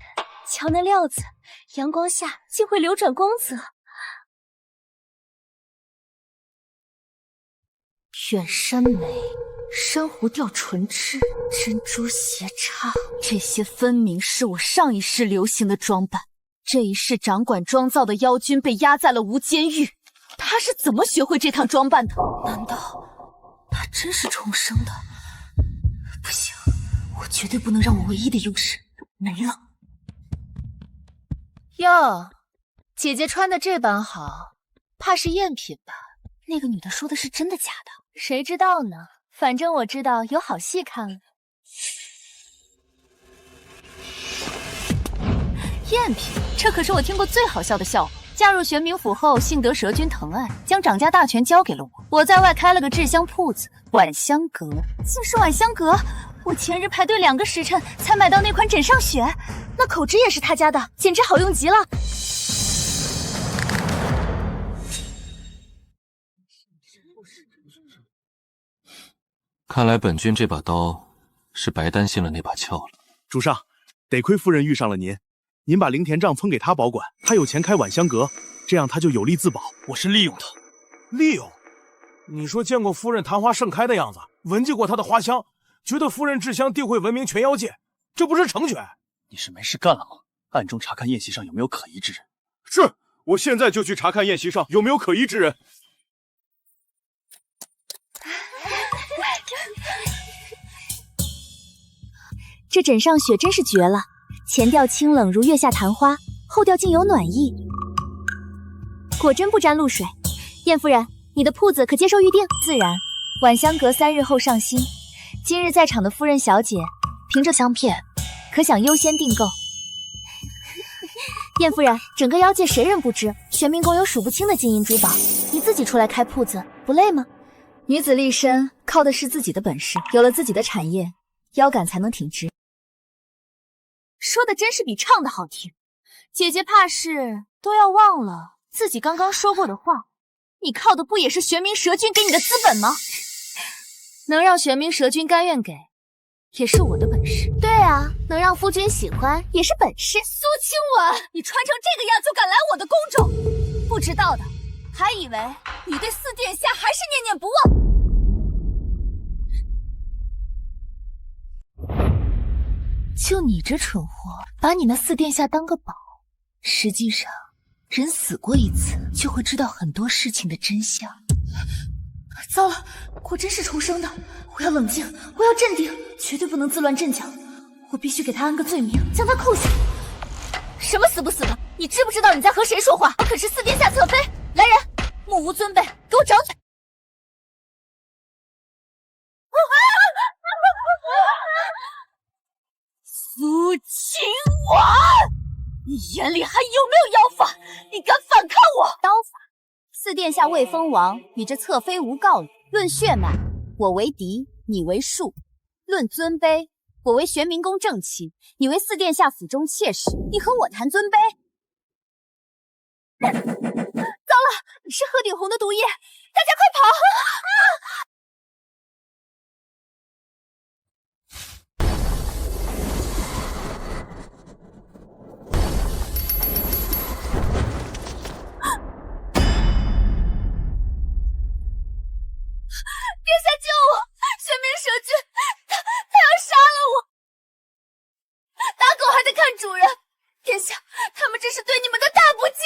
瞧那料子，阳光下竟会流转光泽。远山眉，珊瑚吊唇脂，珍珠斜插，这些分明是我上一世流行的装扮。这一世掌管妆造的妖君被压在了无间狱，他是怎么学会这趟装扮的？难道他真是重生的？不行，我绝对不能让我唯一的优势没了。哟，姐姐穿的这般好，怕是赝品吧？那个女的说的是真的假的？谁知道呢？反正我知道有好戏看了。赝品，这可是我听过最好笑的笑话。嫁入玄冥府后，幸得蛇君疼爱，将掌家大权交给了我。我在外开了个制香铺子，晚香阁。竟是晚香阁！我前日排队2个时辰才买到那款枕上雪，那口脂也是他家的，简直好用极了。看来本君这把刀是白担心了那把鞘了。主上，得亏夫人遇上了您，您把灵田帐封给他保管，他有钱开晚香阁，这样他就有力自保。我是利用他。利用？你说见过夫人昙花盛开的样子，闻见过她的花香，觉得夫人制香定会闻名全妖界，这不是成全？你是没事干了吗？暗中查看宴席上有没有可疑之人。是，我现在就去查看宴席上有没有可疑之人。这枕上雪真是绝了，前调清冷如月下昙花，后调竟有暖意，果真不沾露水。燕夫人，你的铺子可接受预定？自然，晚香阁3日后上新。今日在场的夫人小姐，凭这香片，可享优先订购。燕夫人，整个妖界谁人不知，玄冥宫有数不清的金银珠宝，你自己出来开铺子，不累吗？女子立身，靠的是自己的本事，有了自己的产业，腰杆才能挺直。说的真是比唱的好听，姐姐怕是都要忘了自己刚刚说过的话。你靠的不也是玄冥蛇君给你的资本吗？能让玄冥蛇君甘愿给，也是我的本事。对啊，能让夫君喜欢也是本事。苏清文，你穿成这个样就敢来我的宫中，不知道的还以为你对四殿下还是念念不忘。就你这蠢货，把你那四殿下当个宝。实际上，人死过一次，就会知道很多事情的真相。糟了，果真是重生的！我要冷静，我要镇定，绝对不能自乱阵脚。我必须给他安个罪名，将他扣下。什么死不死的？你知不知道你在和谁说话？我可是四殿下侧妃。来人，目无尊卑，给我掌嘴！苏清婉，你眼里还有没有妖法？你敢反抗我？刀法，四殿下未封王，与这侧妃无告理。论血脉，我为嫡，你为庶；论尊卑，我为玄冥宫正妻，你为四殿下府中妾室。你和我谈尊卑？糟了，是鹤顶红的毒液！大家快跑！殿下救我！玄冥蛇君，他要杀了我！打狗还得看主人。殿下，他们这是对你们的大不敬。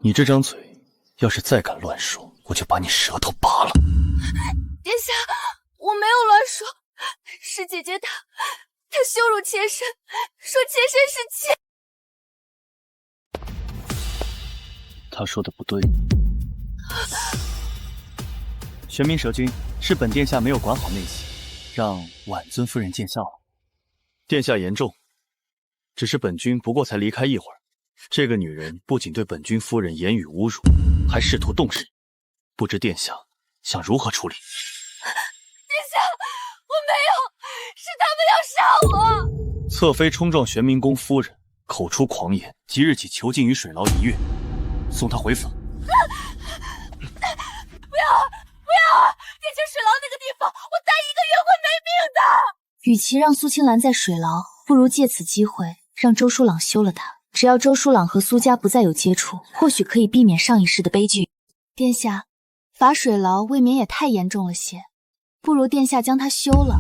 你这张嘴，要是再敢乱说，我就把你舌头拔了。殿下，我没有乱说，是姐姐她羞辱妾身，说妾身是他说的不对。玄冥蛇君，是本殿下没有管好内情，让婉尊夫人见笑了。殿下言重，只是本君不过才离开一会儿，这个女人不仅对本君夫人言语侮辱，还试图动手，不知殿下想如何处理？殿下，我没有，是他们要杀我！侧妃冲撞玄冥宫夫人，口出狂言，即日起囚禁于水牢1月，送她回府。不要啊！变成水牢那个地方，我待1个月会没命的。与其让苏清兰在水牢，不如借此机会让周书朗休了她。只要周书朗和苏家不再有接触，或许可以避免上一世的悲剧。殿下，罚水牢未免也太严重了些，不如殿下将他休了，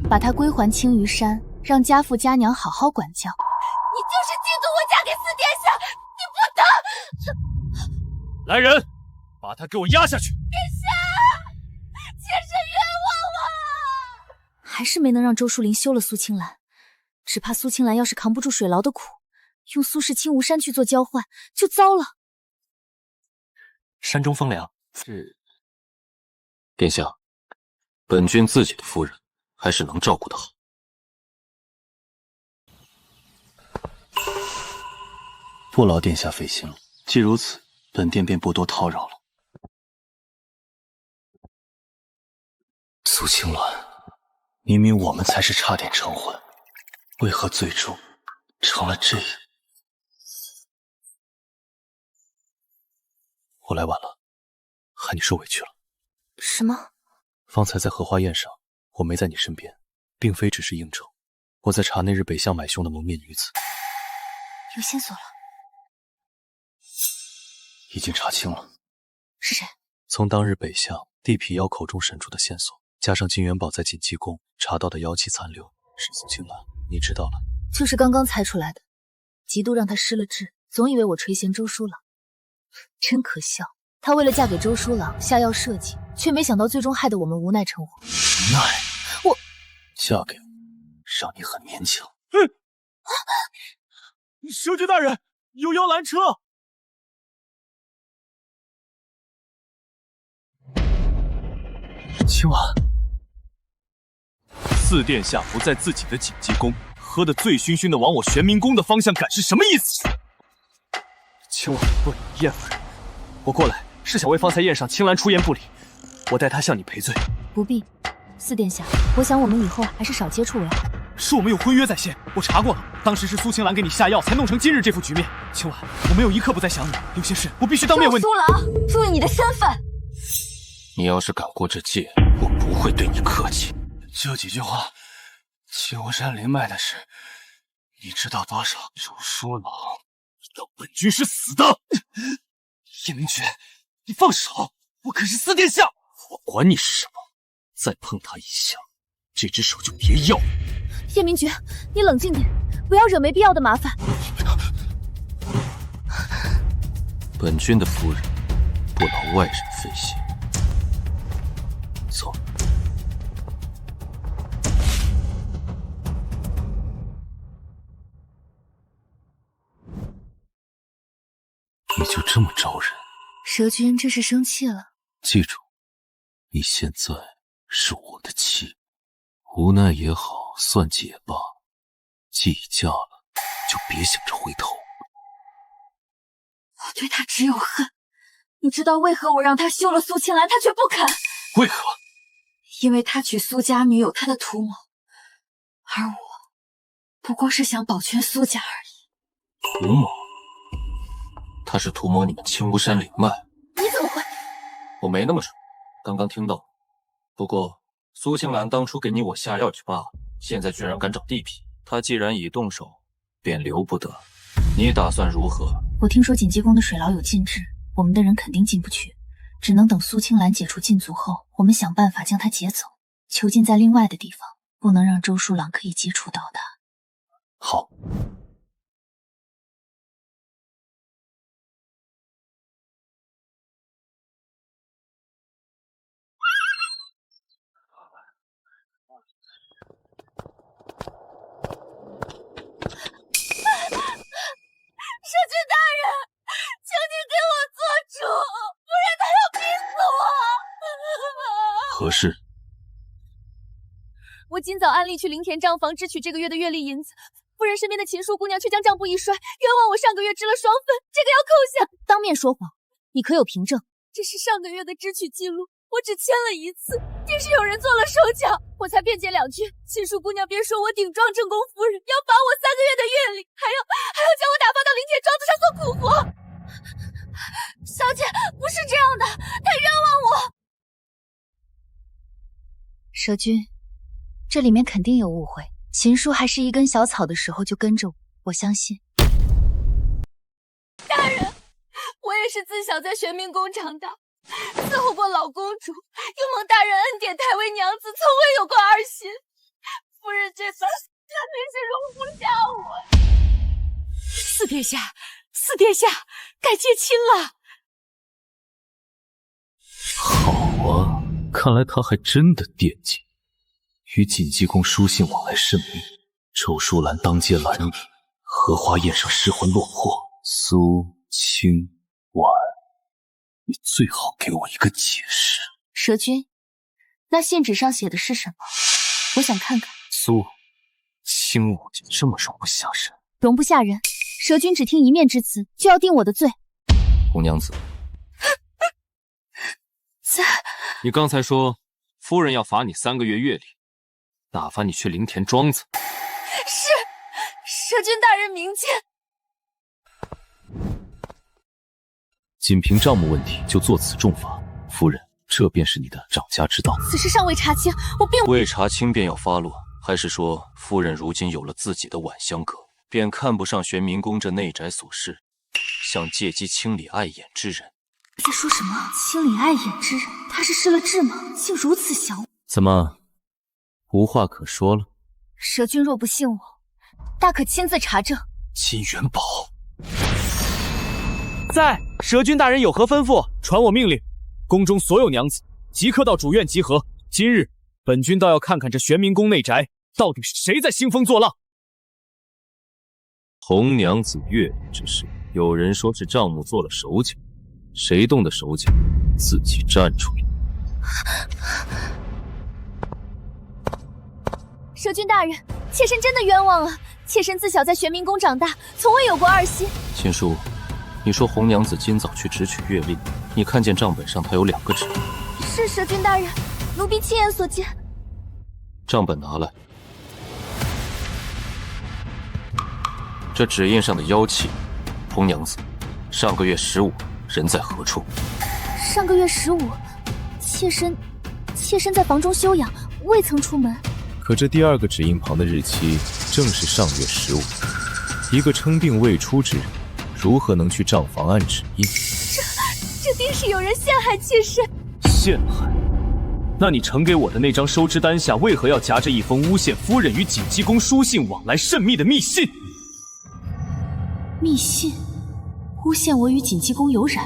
把他归还青鱼山，让家父家娘好好管教。你就是嫉妒我嫁给四殿下，你不得！来人，把他给我押下去！殿下，妾身冤枉啊！还是没能让周淑玲休了苏清兰，只怕苏清兰要是扛不住水牢的苦，用苏氏青无山去做交换，就糟了。山中风凉，是殿下，本君自己的夫人还是能照顾得好。不劳殿下费心了。既如此，本殿便不多叨扰了。苏青鸾，明明我们才是差点成婚，为何最终成了这样？我来晚了，害你受委屈了。什么？方才在荷花宴上，我没在你身边，并非只是应酬。我在查那日北向买凶的蒙面女子。有线索了？已经查清了。是谁？从当日北向地痞妖口中审出的线索，加上金元宝在锦鸡宫查到的妖气残留，是苏青兰。你知道了？就是刚刚猜出来的。嫉妒让他失了智，总以为我垂涎周书朗，真可笑。他为了嫁给周书朗下药设计，却没想到最终害得我们无奈成祸。无奈？我嫁给我，让你很勉强。蛇君大人，有妖拦车！青婉，四殿下不在自己的紧急宫，喝得醉醺醺的往我玄冥宫的方向赶是什么意思？青婉，不，燕夫人，我过来是想为方才宴上青兰出言不礼，我代她向你赔罪。不必，四殿下，我想我们以后还是少接触为好。是我们有婚约在先，我查过了，当时是苏青兰给你下药，才弄成今日这副局面。青婉，我没有一刻不在想你，有些事我必须当面问你。苏郎，注意你的身份。你要是敢过这界，我不会对你客气。这几句话，七湖山灵脉的事，你知道多少？周书郎，你当本君是死的？叶明觉，你放手！我可是四殿下。我管你是什么，再碰他一下，这只手就别要了。叶明觉，你冷静点，不要惹没必要的麻烦。本君的夫人不劳外人费心。走。你就这么招人？蛇君这是生气了。记住，你现在是我的妻，无奈也好，算计也罢，既已嫁了，就别想着回头。我对他只有恨。你知道为何我让他休了苏青兰，他却不肯？为何？因为他娶苏家女有他的图谋，而我不过是想保全苏家而已。图谋？他是图谋你们青巫山灵脉？你怎么会？我没那么蠢，刚刚听到。不过苏青兰当初给你我下药去罢了，现在居然敢找地痞，他既然已动手，便留不得。你打算如何？我听说锦鸡宫的水牢有禁制，我们的人肯定进不去，只能等苏青兰解除禁足后，我们想办法将她劫走，囚禁在另外的地方，不能让周书朗可以接触到她。好。蛇君大人，请你给我做主，不然他要逼死我。何事？我今早暗力去灵田账房支取这个月的月例银子，夫人身边的秦树姑娘却将账簿一摔，冤枉我上个月支了双份，这个要扣下。当面说谎，你可有凭证？这是上个月的支取记录，我只签了一次，定是有人做了手脚，我才辩解两句，秦树姑娘便说我顶撞正宫夫人，要罚我3个月的月例，还要将我打发到灵田庄子上做苦活。小姐，不是这样的，她冤枉我。蛇君，这里面肯定有误会。秦叔还是一根小草的时候就跟着我，我相信。大人，我也是自小在玄冥宫长大，伺候过老公主，又蒙大人恩典，抬为娘子，从未有过二心。夫人这番肯定是容不下我。四殿下，四殿下，该接亲了。好啊，看来他还真的惦记。与锦鸡宫书信往来甚密，周淑兰当街拦你，荷花宴上失魂落魄。苏清婉，你最好给我一个解释。蛇君，那信纸上写的是什么？我想看看。苏清婉就这么容不下人？容不下人，蛇君只听一面之词就要定我的罪。红娘子，你刚才说夫人要罚你3个月月例，打发你去灵田庄子。是，蛇君大人明鉴。仅凭账目问题就做此重罚，夫人，这便是你的掌家之道。此事尚未查清，我并未查清便要发落，还是说夫人如今有了自己的晚香阁，便看不上玄冥宫这内宅所事，想借机清理碍眼之人？在说什么？清理碍眼之人？他是失了智吗？竟如此想我？怎么，无话可说了？蛇君若不信我，大可亲自查证。金元宝，在，蛇君大人有何吩咐？传我命令，宫中所有娘子即刻到主院集合。今日本君倒要看看这玄冥宫内宅到底是谁在兴风作浪。红娘子越狱之事，有人说是丈母做了手脚，谁动的手脚，自己站出来。蛇君大人，妾身真的冤枉了。妾身自小在玄冥宫长大，从未有过二心。秦叔，你说红娘子今早去直取月令，你看见账本上她有2个指印。是蛇君大人，奴婢亲眼所见。账本拿来。这指印上的妖气，红娘子，上个月15人在何处？上个月15，妾身在房中休养，未曾出门。可这第2个指印旁的日期正是上月15，一个称病未出之人，如何能去账房按指印？这定是有人陷害妾身。陷害？那你呈给我的那张收支单下，为何要夹着一封诬陷夫人与锦鸡宫书信往来甚密的密信？密信，诬陷我与锦鸡宫有染。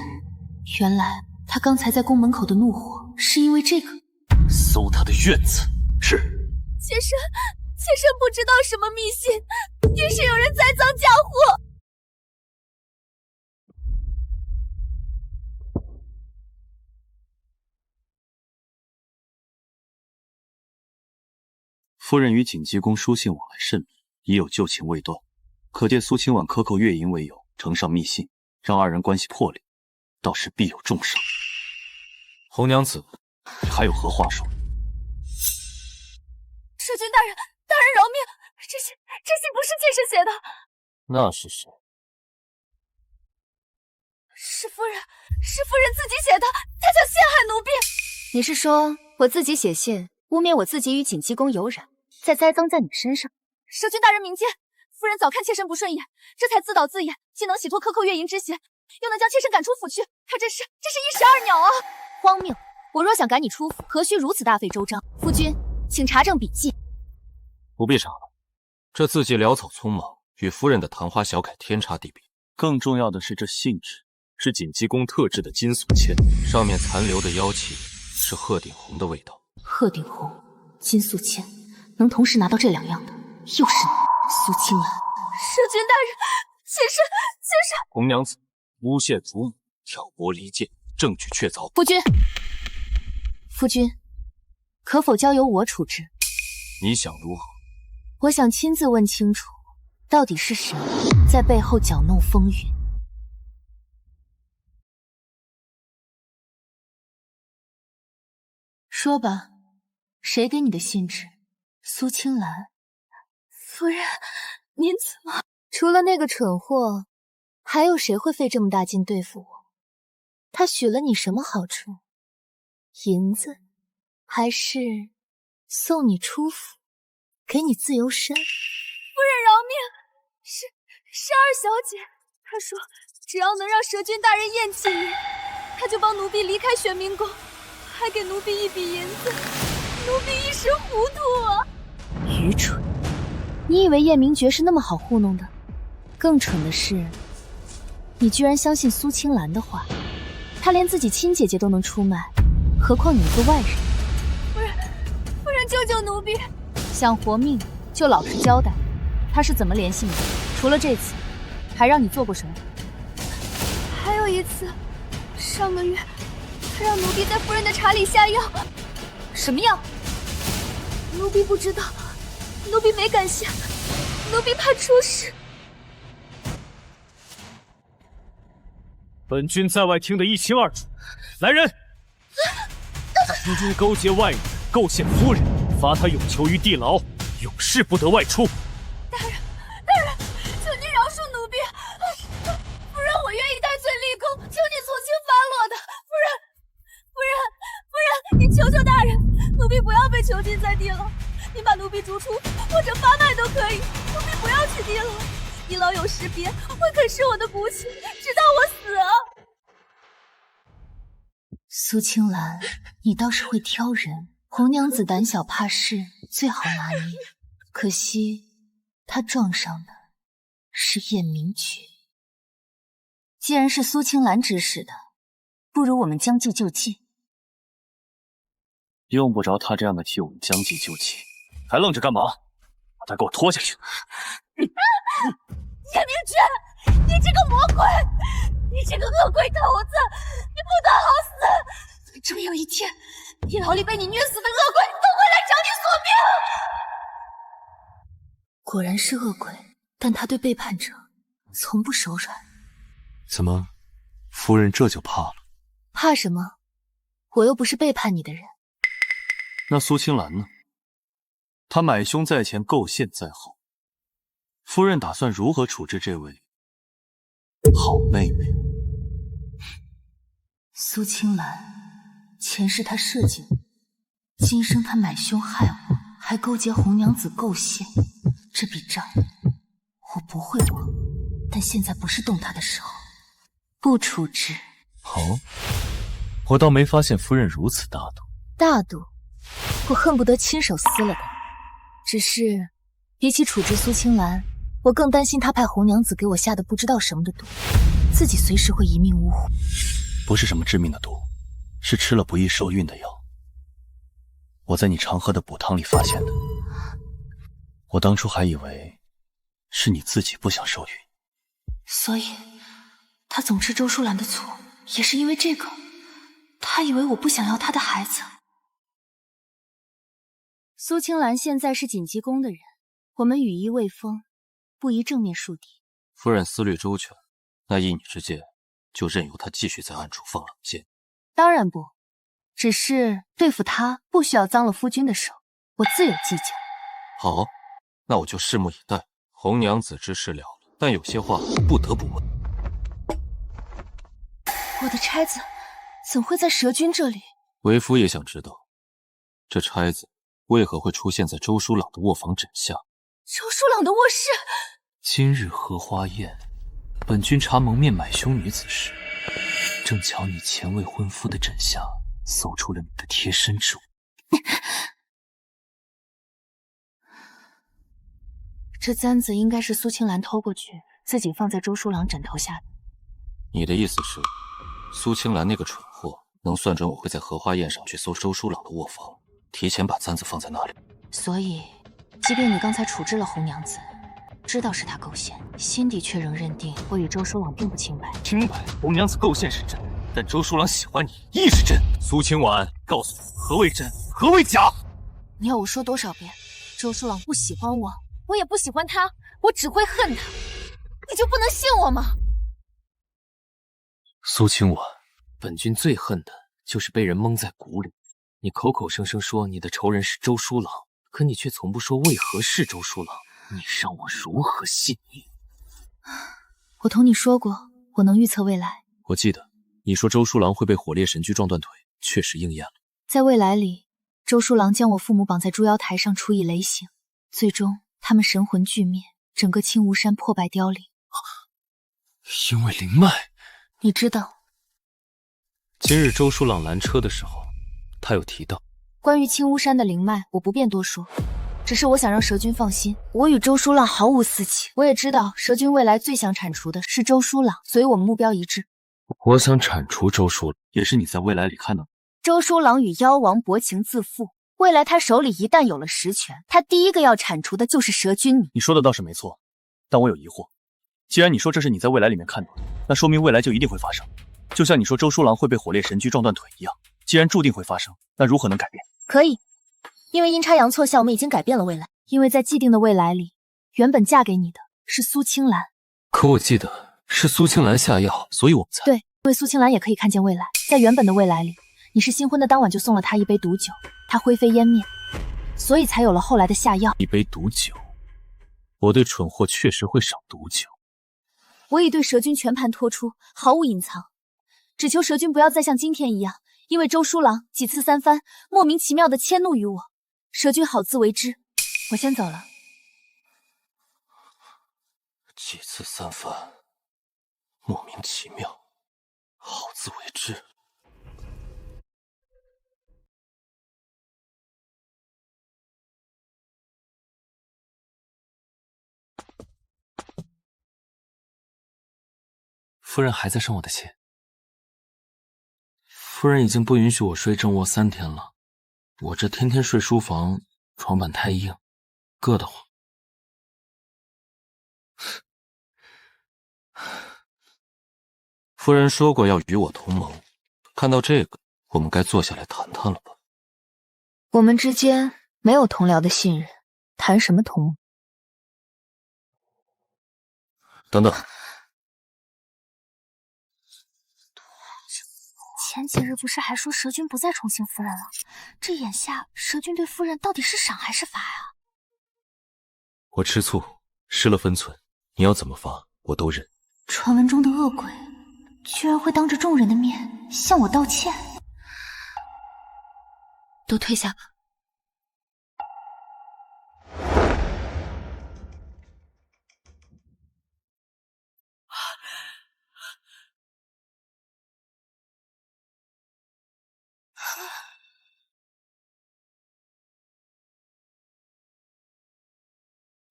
原来他刚才在宫门口的怒火，是因为这个。搜他的院子。是。妾身不知道什么密信，定是有人栽赃嫁祸。夫人与锦鸡宫书信往来甚密，已有旧情未断，可借苏清婉克扣月银为由，呈上密信，让2人关系破裂，到时必有重赏。红娘子，你还有何话说？蛇君大人饶命！这信不是妾身写的。那是谁？是夫人自己写的，她想陷害奴婢。你是说我自己写信，污蔑我自己与锦鸡宫有染，再栽赃在你身上？蛇君大人明鉴，夫人早看妾身不顺眼，这才自导自演，既能洗脱克扣月银之嫌，又能将妾身赶出府去，她这是一石二鸟啊！荒谬！我若想赶你出府，何须如此大费周章？夫君，请查证笔记。不必查了，这字迹潦草匆忙，与夫人的昙花小楷天差地别。更重要的是，这信纸是锦鸡宫特制的金属签，上面残留的妖气是鹤顶红的味道。鹤顶红、金素签，能同时拿到这2样的，又是你，苏清兰。蛇君大人，妾身。红娘子诬陷祖母，挑拨离间，证据确凿。夫君，可否交由我处置？你想如何？我想亲自问清楚，到底是谁在背后搅弄风云。说吧，谁给你的信纸？苏清兰。夫人，您怎么？除了那个蠢货，还有谁会费这么大劲对付我？他许了你什么好处？银子，还是送你出府，给你自由身？夫人饶命！是二小姐，她说只要能让蛇君大人厌弃你，她就帮奴婢离开玄冥宫，还给奴婢1笔银子，奴婢一时糊涂啊！愚蠢！你以为夜明诀是那么好糊弄的？更蠢的是，你居然相信苏清兰的话，她连自己亲姐姐都能出卖，何况你一个外人？夫人救救奴婢！想活命就老实交代，他是怎么联系你的？除了这次，还让你做过什么？还有一次，上个月他让奴婢在夫人的茶里下药。什么药？奴婢不知道，奴婢没敢下，奴婢怕出事。本君在外听得一清二楚，来人！夫君勾结外人，构陷夫人，罚他永囚于地牢，永世不得外出。大人，求您饶恕奴婢。夫人，我愿意戴罪立功，求你从轻发落的。夫人，您求求大人，奴婢不要被囚禁在地牢，您把奴婢逐出或者发卖都可以，奴婢不要去地牢。地牢有识别，会啃噬我的骨气，直到我死啊！苏清兰，你倒是会挑人。红娘子胆小怕事，最好拿捏。可惜她撞上的是夜明诀。既然是苏清兰指使的，不如我们将计就计。用不着他这样的替我们将计就计，还愣着干嘛？把他给我拖下去！叶明君，你这个魔鬼，你这个恶鬼头子，你不得好死！终有一天，地牢里被你虐死的恶鬼都会来找你索命。果然是恶鬼，但他对背叛者从不手软。怎么，夫人这就怕了？怕什么？我又不是背叛你的人。那苏青兰呢？她买凶在前，构陷在后。夫人打算如何处置这位好妹妹？苏青兰，前世她设计我，今生她买凶害我，还勾结红娘子构陷，这笔账我不会忘。但现在不是动她的时候，不处置。哦，我倒没发现夫人如此大度。大度，我恨不得亲手撕了她。只是，比起处置苏青兰，我更担心她派红娘子给我下的不知道什么的毒，自己随时会一命呜呼。不是什么致命的毒，是吃了不易受孕的药。我在你常喝的补汤里发现的。我当初还以为是你自己不想受孕。所以，他总吃周淑兰的醋，也是因为这个。他以为我不想要他的孩子。苏青兰现在是锦鸡宫的人，我们羽翼未丰，不宜正面树敌。夫人思虑周全，那一女之见，就任由她继续在暗处放冷箭。当然不，只是对付他不需要脏了夫君的手，我自有计较。好，那我就拭目以待。红娘子之事了了，但有些话不得不问。我的钗子怎会在蛇君这里？为夫也想知道，这钗子为何会出现在周书朗的卧房枕下？周书朗的卧室。今日荷花宴，本君查蒙面买凶女子时，正巧你前未婚夫的枕下搜出了你的贴身之物。这簪子应该是苏青兰偷过去，自己放在周书朗枕头下的。你的意思是，苏青兰那个蠢货能算准我会在荷花宴上去搜周书朗的卧房，提前把簪子放在那里。所以，即便你刚才处置了红娘子，知道是她构陷，心底却仍认定我与周书朗并不清白。清白，红娘子构陷是真，但周书朗喜欢你亦是真。苏清婉，告诉我何为真，何为假？你要我说多少遍？周书朗不喜欢我，我也不喜欢他，我只会恨他。你就不能信我吗？苏清婉，本君最恨的就是被人蒙在鼓里。你口口声声说你的仇人是周书朗，可你却从不说为何是周书朗，你让我如何信你？我同你说过，我能预测未来。我记得你说周书朗会被火烈神驹撞断腿，确实应验了。在未来里，周书朗将我父母绑在猪妖台上处以雷刑，最终他们神魂俱灭，整个青梧山破败凋零。因为灵脉。你知道，今日周书朗拦车的时候，他有提到关于青梧山的灵脉，我不便多说。只是我想让蛇君放心，我与周书朗毫无私情。我也知道蛇君未来最想铲除的是周书朗，所以我们目标一致。我想铲除周书朗，也是你在未来里看到的。周书朗与妖王薄情自负，未来他手里一旦有了实权，他第一个要铲除的就是蛇君你。你说的倒是没错，但我有疑惑。既然你说这是你在未来里面看到的，那说明未来就一定会发生。就像你说周书朗会被火烈神驹撞断腿一样，既然注定会发生，那如何能改变？可以，因为阴差阳错下，我们已经改变了未来。因为在既定的未来里，原本嫁给你的是苏青兰。可我记得是苏青兰下药，所以我们才……对，因为苏青兰也可以看见未来。在原本的未来里，你是新婚的当晚就送了她一杯毒酒，她灰飞烟灭，所以才有了后来的下药。一杯毒酒，我对蠢货确实会赏毒酒。我已对蛇君全盘托出，毫无隐藏，只求蛇君不要再像今天一样，因为周书朗几次三番莫名其妙的迁怒于我，蛇君好自为之。我先走了。几次三番，莫名其妙，好自为之。夫人还在生我的气。夫人已经不允许我睡正卧3天了，我这天天睡书房，床板太硬，硌得慌。夫人说过要与我同盟，看到这个，我们该坐下来谈谈了吧？我们之间没有同僚的信任，谈什么同盟？等等，前几日不是还说蛇君不再宠幸夫人了？这眼下蛇君对夫人到底是赏还是罚呀？我吃醋，失了分寸，你要怎么罚我都认。传闻中的恶鬼，居然会当着众人的面向我道歉。都退下吧。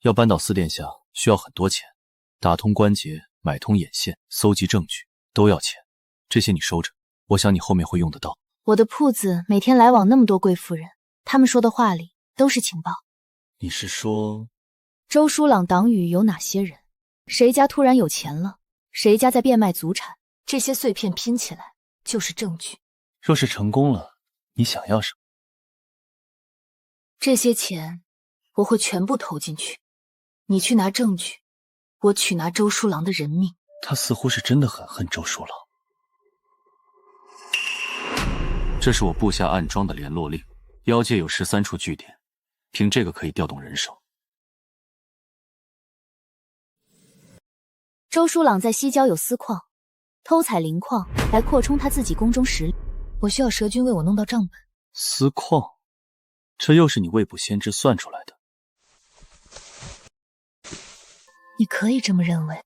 要扳倒四殿下需要很多钱，打通关节、买通眼线、搜集证据都要钱，这些你收着，我想你后面会用得到。我的铺子每天来往那么多贵妇人，他们说的话里都是情报。你是说周书朗党羽有哪些人？谁家突然有钱了？谁家在变卖祖产？这些碎片拼起来就是证据。若是成功了，你想要什么？这些钱我会全部投进去。你去拿证据，我去拿周书郎的人命。他似乎是真的很恨周书郎。这是我部下暗装的联络令，妖界有13处据点，凭这个可以调动人手。周书朗在西郊有私矿，偷采灵矿来扩充他自己宫中实力。我需要蛇君为我弄到账本。私矿，这又是你未卜先知算出来的？你可以这么认为。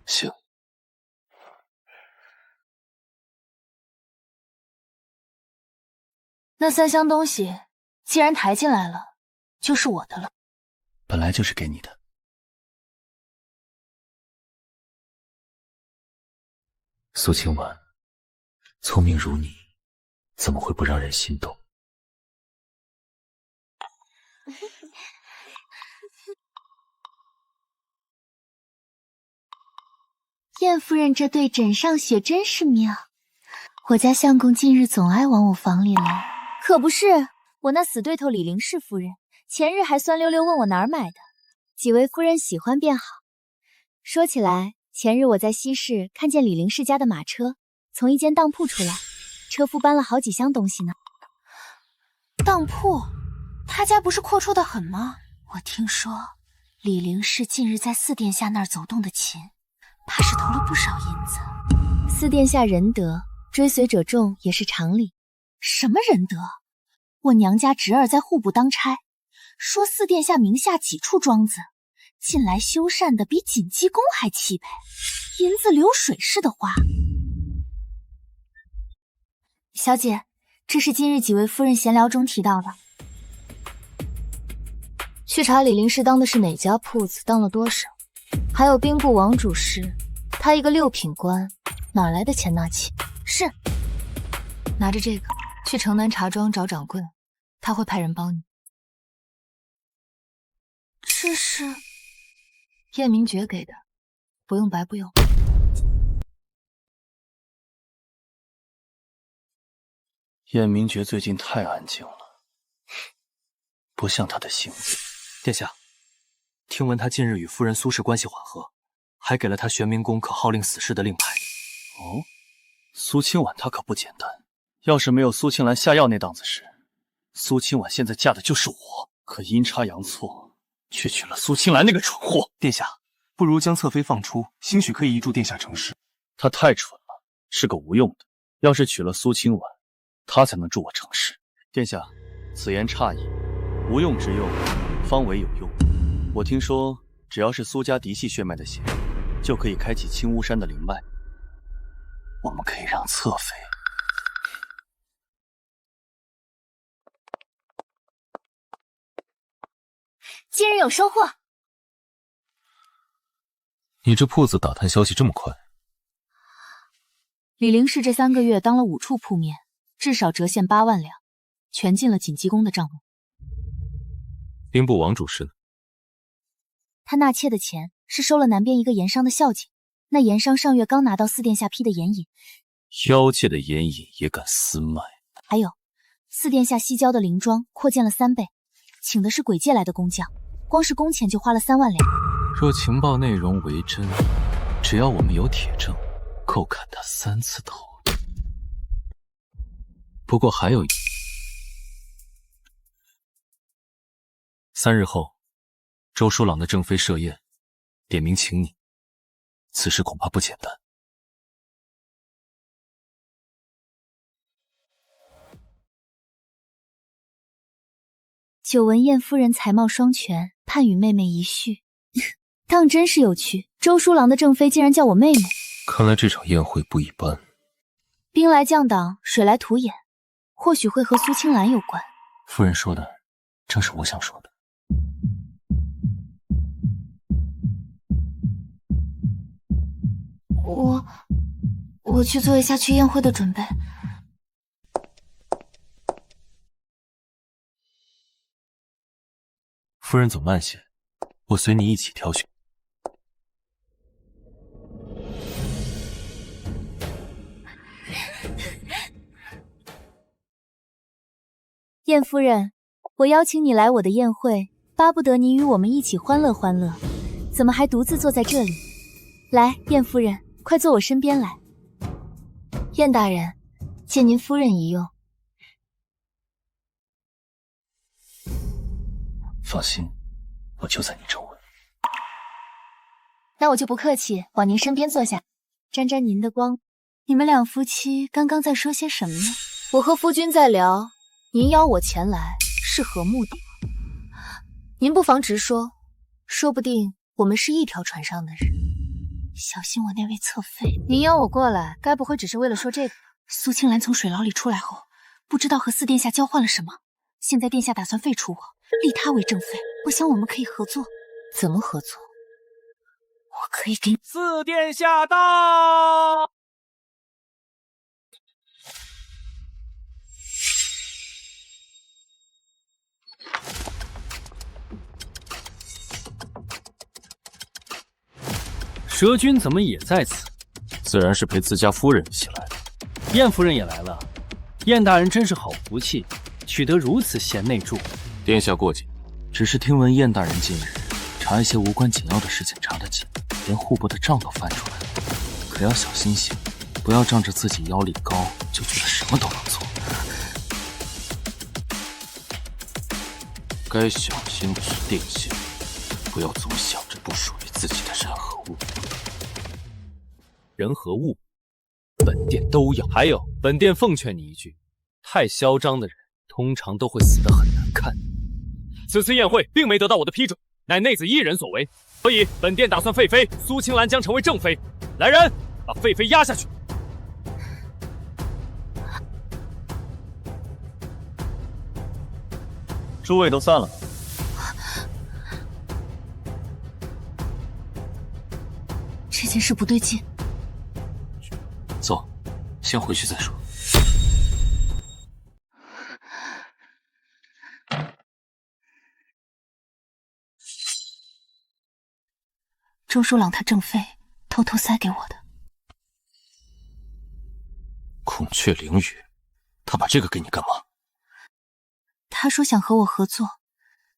行。那3箱东西既然抬进来了，就是我的了。本来就是给你的。苏清婉，聪明如你，怎么会不让人心动？燕夫人这对枕上雪真是妙，我家相公近日总爱往我房里来。可不是，我那死对头李林氏夫人前日还酸溜溜问我哪儿买的，几位夫人喜欢便好。说起来，前日我在西市看见李林氏家的马车从一间当铺出来，车夫搬了好几箱东西呢。当铺？他家不是阔绰的很吗？我听说李林氏近日在四殿下那儿走动的勤，怕是投了不少银子。四殿下仁德，追随者众也是常理。什么仁德？我娘家侄儿在户部当差，说四殿下名下几处庄子，近来修缮的比锦鸡宫还气派，银子流水似的花。小姐，这是今日几位夫人闲聊中提到的。去查李林氏当的是哪家铺子，当了多少，还有兵部王主事，他一个6品官，哪来的钱纳气？是。拿着这个去城南茶庄找掌柜，他会派人帮你。这是燕明觉给的，不用白不用。燕明觉最近太安静了，不像他的性子。殿下，听闻他近日与夫人苏氏关系缓和，还给了他玄明宫可号令死士的令牌。哦，苏清婉她可不简单。要是没有苏清兰下药那档子事，苏清婉现在嫁的就是我。可阴差阳错，却娶了苏清兰那个蠢货。殿下，不如将侧妃放出，兴许可以依助殿下成事。她太蠢了，是个无用的。要是娶了苏清婉，她才能助我成事。殿下，此言差矣，无用之用，方为有用。我听说，只要是苏家嫡系血脉的血，就可以开启青乌山的灵脉。我们可以让侧妃。今日有收获。你这铺子打探消息这么快？李林氏这3个月当了5处铺面，至少折现8万两，全进了锦鸡宫的账目。兵部王主事呢？他纳妾的钱是收了南边一个盐商的孝敬，那盐商上月刚拿到四殿下批的盐引，妖界的盐引也敢私卖？还有四殿下西郊的陵庄扩建了3倍，请的是鬼界来的工匠，光是工钱就花了3万两。若情报内容为真，只要我们有铁证，够砍他3次头。不过还有3日后，周书朗的正妃设宴，点名请你，此事恐怕不简单。久闻燕夫人才貌双全，盼与妹妹一叙。当真是有趣，周书郎的正妃竟然叫我妹妹。看来这场宴会不一般。兵来将挡，水来土掩，或许会和苏青兰有关。夫人说的正是我想说的。我去做一下去宴会的准备。夫人走慢些，我随你一起挑选。燕夫人，我邀请你来我的宴会，巴不得你与我们一起欢乐欢乐，怎么还独自坐在这里？来，燕夫人，快坐我身边来。燕大人，借您夫人一用。放心，我就在你周围。那我就不客气，往您身边坐下，沾沾您的光。你们两夫妻刚刚在说些什么呢？我和夫君在聊，您邀我前来是何目的？您不妨直说，说不定我们是一条船上的人。小心我那位侧妃。您邀我过来，该不会只是为了说这个？苏青兰从水牢里出来后，不知道和四殿下交换了什么，现在殿下打算废除我，立她为正妃。我想我们可以合作。怎么合作？我可以给四殿下到。蛇君怎么也在此？自然是陪自家夫人一起来的。燕夫人也来了，燕大人真是好福气，取得如此贤内助。殿下过奖。只是听闻燕大人近日查一些无关紧要的事情查得紧，连户部的账都翻出来了，可要小心些，不要仗着自己腰力高就觉得什么都能做。该小心是殿下，不要总想着不属于自己的人和物。人和物，本殿都要。还有，本殿奉劝你一句，太嚣张的人通常都会死得很难看。此次宴会并没得到我的批准，乃内子一人所为，所以本殿打算废妃，苏青兰将成为正妃。来人，把废妃压下去。诸位都散了。这件事不对劲。走，先回去再说。周书朗他正妃偷偷塞给我的。孔雀翎羽，他把这个给你干嘛？他说想和我合作，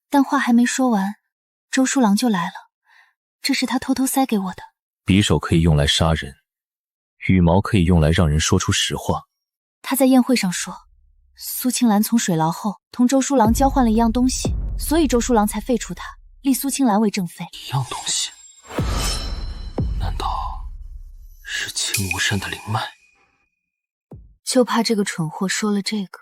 但话还没说完，周书郎就来了。这是他偷偷塞给我的。匕首可以用来杀人，羽毛可以用来让人说出实话。他在宴会上说，苏青兰从水牢后同周书郎交换了一样东西，所以周书郎才废除他，立苏青兰为正妃。一样东西？难道是青无山的灵脉？就怕这个蠢货说了这个。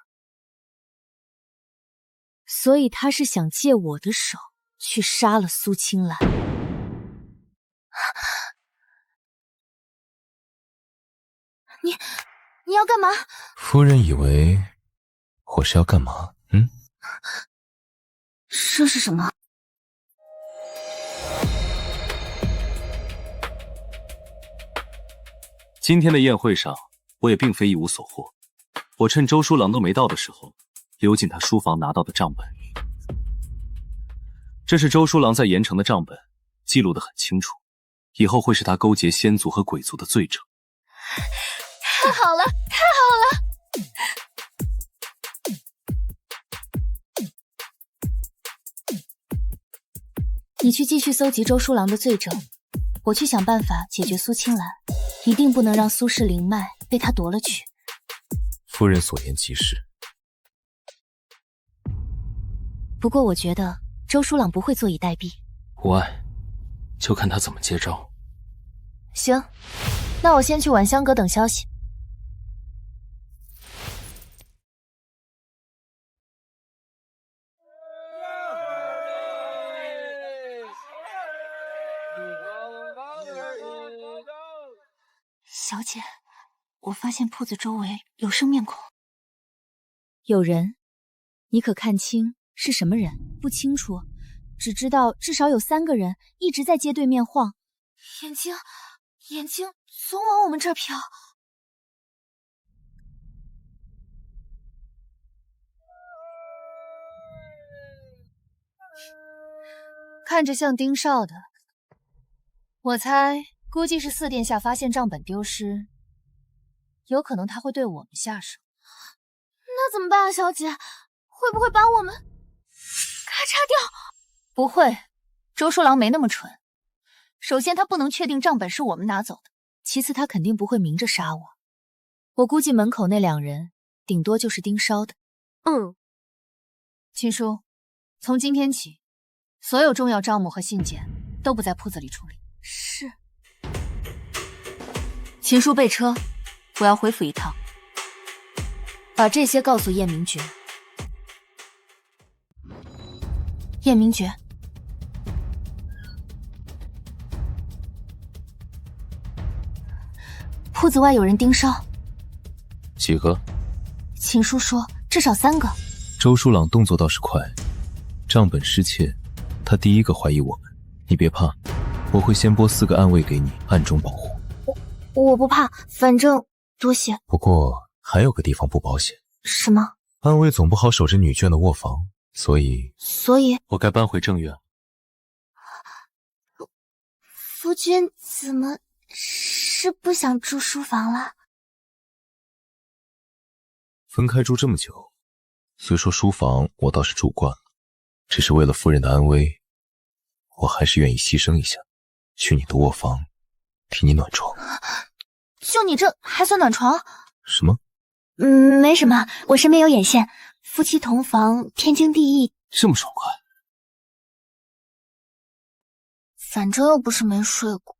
所以他是想借我的手去杀了苏青兰。你要干嘛？夫人以为我是要干嘛？这是什么？今天的宴会上，我也并非一无所获。我趁周书郎都没到的时候，溜进他书房拿到的账本。这是周书郎在盐城的账本，记录得很清楚，以后会是他勾结仙族和鬼族的罪证。太好了，太好了！你去继续搜集周书郎的罪证，我去想办法解决苏青兰，一定不能让苏氏灵脉被他夺了去。夫人所言极是。不过我觉得周书朗不会坐以待毙。无碍，就看他怎么接招。行，那我先去晚香阁等消息。小姐，我发现铺子周围有生面孔。有人？你可看清是什么人？不清楚，只知道至少有3个人一直在街对面晃，眼睛总往我们这儿瞟。看着像盯梢的，我猜估计是四殿下发现账本丢失，有可能他会对我们下手。那怎么办啊，小姐？会不会把我们咔嚓掉？不会，周书郎没那么蠢。首先，他不能确定账本是我们拿走的；其次，他肯定不会明着杀我。我估计门口那2人，顶多就是盯梢的。秦叔，从今天起，所有重要账目和信件都不在铺子里处理。是。秦叔备车，我要回府一趟，把这些告诉叶明觉。叶明觉，铺子外有人盯梢。几个？秦叔说至少3个。周书朗动作倒是快，账本失窃，他第一个怀疑我们。你别怕，我会先拨4个暗卫给你，暗中保护。我不怕，反正多谢。不过还有个地方不保险。什么？暗卫总不好守着女眷的卧房，所以我该搬回正院。夫君怎么是不想住书房了？分开住这么久，虽说书房我倒是住惯了，只是为了夫人的安危，我还是愿意牺牲一下，去你的卧房替你暖床。就你这还算暖床？什么？没什么，我身边有眼线，夫妻同房，天经地义。这么爽快？反正又不是没睡过。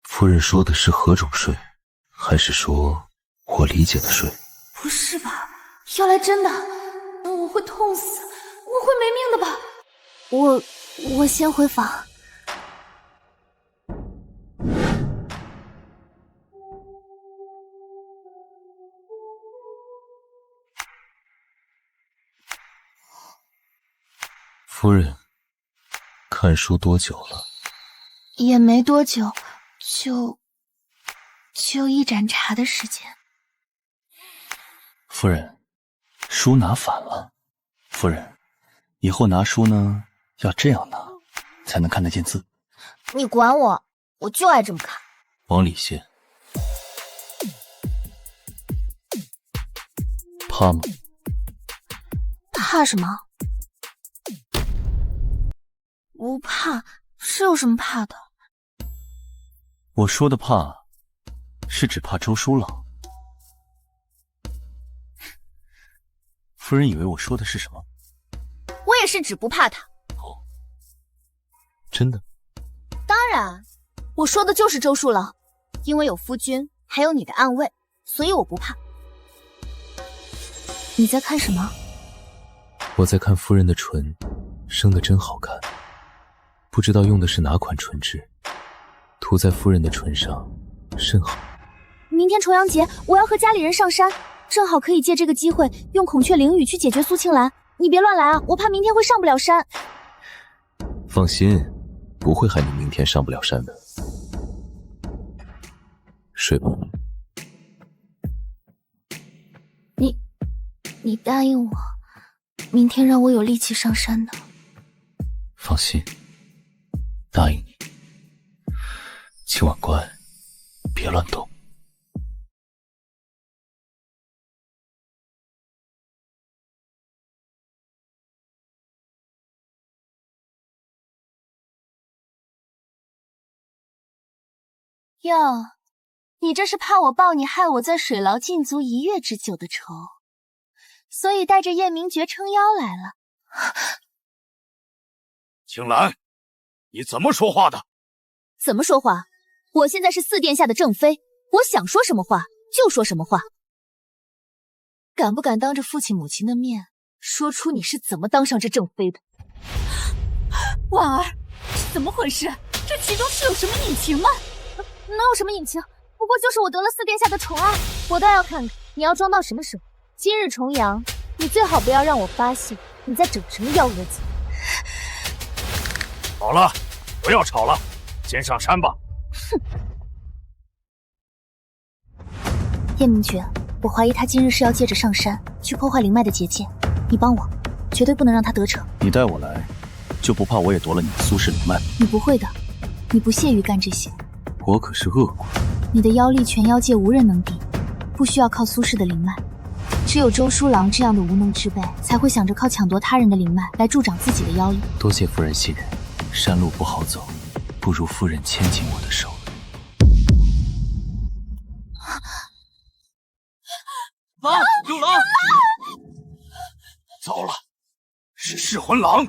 夫人说的是何种睡，还是说我理解的睡？不是吧？要来真的，我会痛死，我会没命的吧？我先回房。夫人，看书多久了？也没多久，就一盏茶的时间。夫人，书拿反了。夫人，以后拿书呢，要这样拿，才能看得见字。你管我，我就爱这么看。往里些。怕吗？怕什么？不怕，是有什么怕的？我说的怕，是只怕周书朗。夫人以为我说的是什么？我也是只不怕他。哦，真的？当然，我说的就是周书朗，因为有夫君，还有你的暗卫，所以我不怕。你在看什么？我在看夫人的唇，生得真好看。不知道用的是哪款唇脂，涂在夫人的唇上甚好。明天重阳节，我要和家里人上山，正好可以借这个机会用孔雀灵语去解决苏青兰。你别乱来啊，我怕明天会上不了山。放心，不会害你明天上不了山的。睡吧。你答应我，明天让我有力气上山的。放心，答应你，今晚乖，别乱动。哟，你这是怕我抱你害我在水牢禁足1月之久的仇，所以带着夜明诀撑腰来了。青兰，你怎么说话的？怎么说话？我现在是4殿下的正妃，我想说什么话就说什么话。敢不敢当着父亲母亲的面说出你是怎么当上这正妃的？婉儿，怎么回事？这其中是有什么隐情吗？能有什么隐情？不过就是我得了4殿下的宠爱，我倒要看看你要装到什么时候。今日重阳，你最好不要让我发现你在整什么幺蛾子。好了，不要吵了，先上山吧。哼！叶明觉，我怀疑他今日是要借着上山去破坏灵脉的结界，你帮我，绝对不能让他得逞。你带我来，就不怕我也夺了你的苏氏灵脉？你不会的，你不屑于干这些。我可是恶鬼，你的妖力全妖界无人能敌，不需要靠苏氏的灵脉，只有周书郎这样的无能之辈才会想着靠抢夺他人的灵脉来助长自己的妖力。多谢夫人信任，山路不好走，不如夫人牵紧我的手。狼，有狼！糟了，是噬魂狼！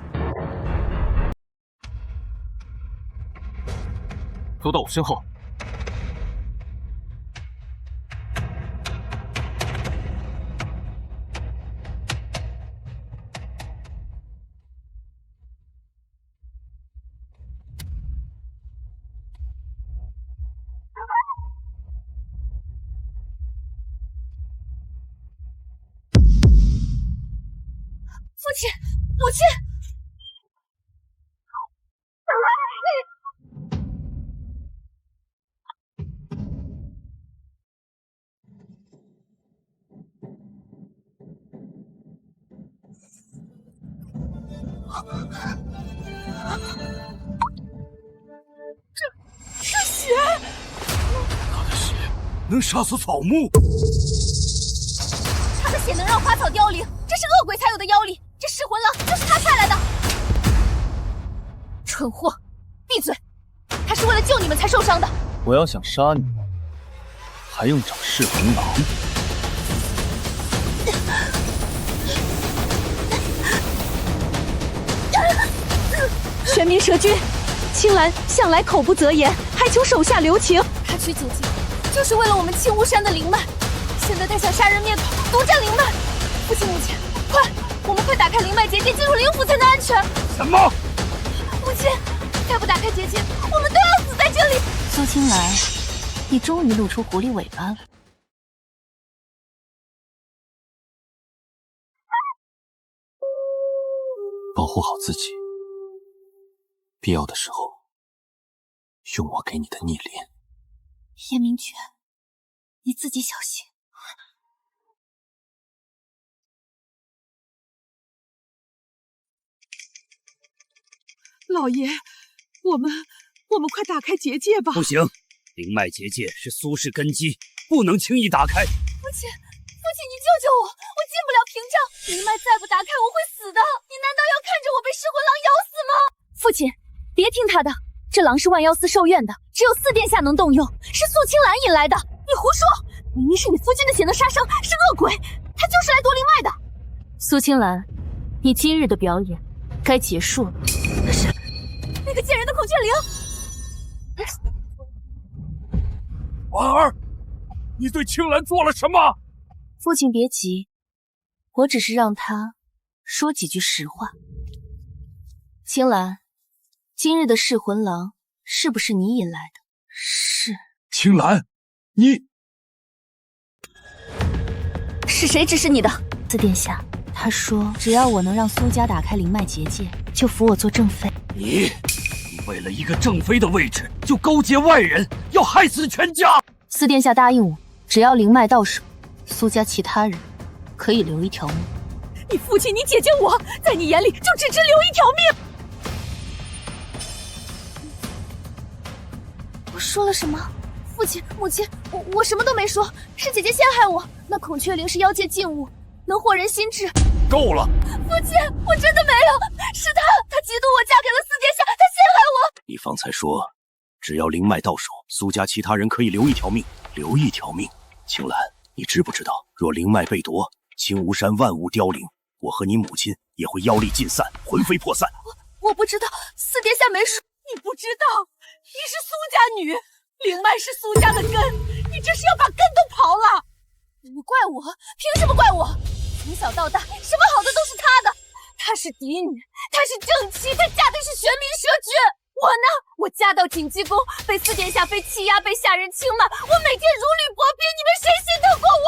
走到我身后。父亲，母亲！这血，他的血能杀死草木，他的血能让花草凋零，这是恶鬼才有的妖力。这噬魂狼就是他派来的。蠢货，闭嘴！他是为了救你们才受伤的。我要想杀你，还用找噬魂狼？玄冥蛇君，青兰向来口不择言，还求手下留情。他取九境，就是为了我们青乌山的灵脉。现在他想杀人灭口，独占灵脉。父亲母亲，快！我们快打开灵脉结界，进入灵府才能安全。什么？母亲，再不打开结界，我们都要死在这里。苏青兰，你终于露出狐狸尾巴了。保护好自己，必要的时候用我给你的逆鳞。叶明觉，你自己小心。老爷，我们快打开结界吧！不行，灵脉结界是苏氏根基，不能轻易打开。父亲，你救救我！我进不了屏障，灵脉再不打开我会死的。你难道要看着我被噬魂狼咬死吗？父亲，别听他的，这狼是万妖司受院的，只有4殿下能动用，是素青兰引来的。你胡说！明明是你夫君的血能杀伤，是恶鬼，他就是来夺灵脉的。苏青兰，你今日的表演该结束了。可是那个贱人的孔雀翎。婉儿，你对青兰做了什么？父亲别急，我只是让他说几句实话。青兰，今日的噬魂狼是不是你引来的？是。青兰，你是谁指使你的？4殿下，他说只要我能让苏家打开灵脉结界，就扶我做正妃。你为了一个正妃的位置，就勾结外人，要害死全家。4殿下答应我，只要灵脉到手，苏家其他人可以留一条命。你父亲，你姐姐我，在你眼里就只留一条命。说了什么？父亲、母亲，我什么都没说，是姐姐陷害我。那孔雀灵是妖界禁物，能惑人心智。够了！父亲，我真的没有，是他嫉妒我嫁给了四殿下，他陷害我。你方才说，只要灵脉到手，苏家其他人可以留一条命，留一条命。青兰，你知不知道，若灵脉被夺，青无山万物凋零，我和你母亲也会妖力尽散，魂飞魄散。我不知道，四殿下没说。你不知道，你是苏家女，灵脉是苏家的根，你这是要把根都刨了。你怪我？凭什么怪我？从小到大，什么好的都是他的。她是嫡女，她是正妻，她嫁的是玄冥蛇君。我呢？我嫁到锦鸡宫，被四殿下妃欺压，被下人轻慢，我每天如履薄冰，你们谁心疼过我？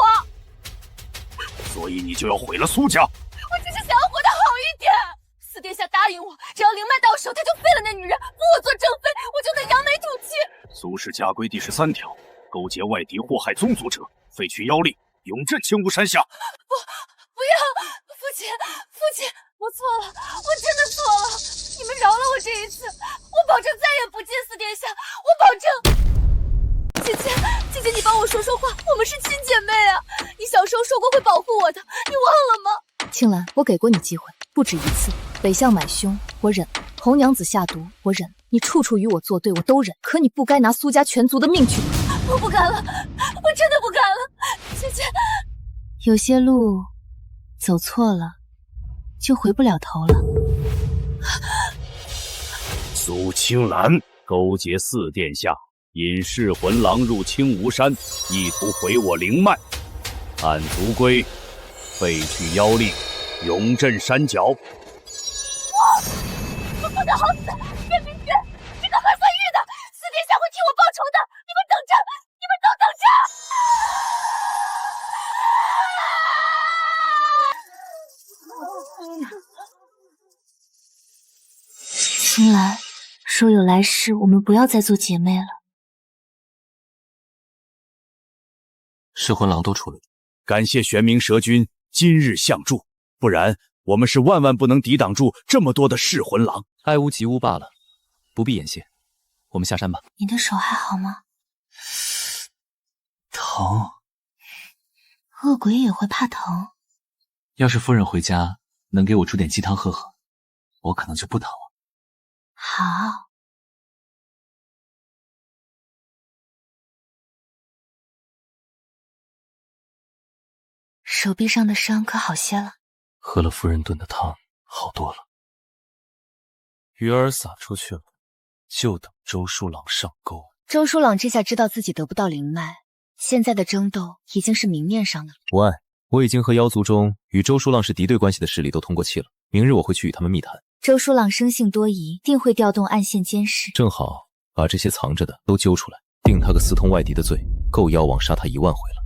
所以你就要毁了苏家？我只是想要活得好一点。四殿下答应我，只要灵脉到手，他就废了那女人，扶我做正妃，我就能扬眉吐气。苏氏家规第13条，勾结外敌祸害宗族者，废去妖力，永镇青梧山下。不要，父亲，我错了，我真的错了，你们饶了我这一次，我保证再也不见四殿下，我保证。姐姐，你帮我说说话，我们是亲姐妹啊！你小时候说过会保护我的，你忘了吗？青兰，我给过你机会，不止一次。北向买凶，我忍；红娘子下毒，我忍；你处处与我作对，我都忍。可你不该拿苏家全族的命去赌。我不敢了，我真的不敢了，姐姐。有些路走错了，就回不了头了。苏青兰勾结四殿下，引噬魂狼入青梧山，意图毁我灵脉。按族规，废去妖力，永镇山脚。我不得好死！岳明君，这个还算玉的，四殿下会替我报仇的，你们等着，你们都等着！青兰，若有来世，我们不要再做姐妹了。噬魂狼都出了，感谢玄冥蛇君今日相助，不然我们是万万不能抵挡住这么多的噬魂狼。爱屋及乌罢了，不必言谢，我们下山吧。你的手还好吗？疼。恶鬼也会怕疼。要是夫人回家能给我煮点鸡汤喝喝，我可能就不疼了。好。手臂上的伤可好些了？喝了夫人炖的汤，好多了。鱼儿撒出去了，就等周书朗上钩。周书朗这下知道自己得不到灵脉，现在的争斗已经是明面上的了。无碍，我已经和妖族中与周书朗是敌对关系的势力都通过气了，明日我会去与他们密谈。周书朗生性多疑，定会调动暗线监视，正好把这些藏着的都揪出来，定他个私通外敌的罪，够妖王杀他1万回了。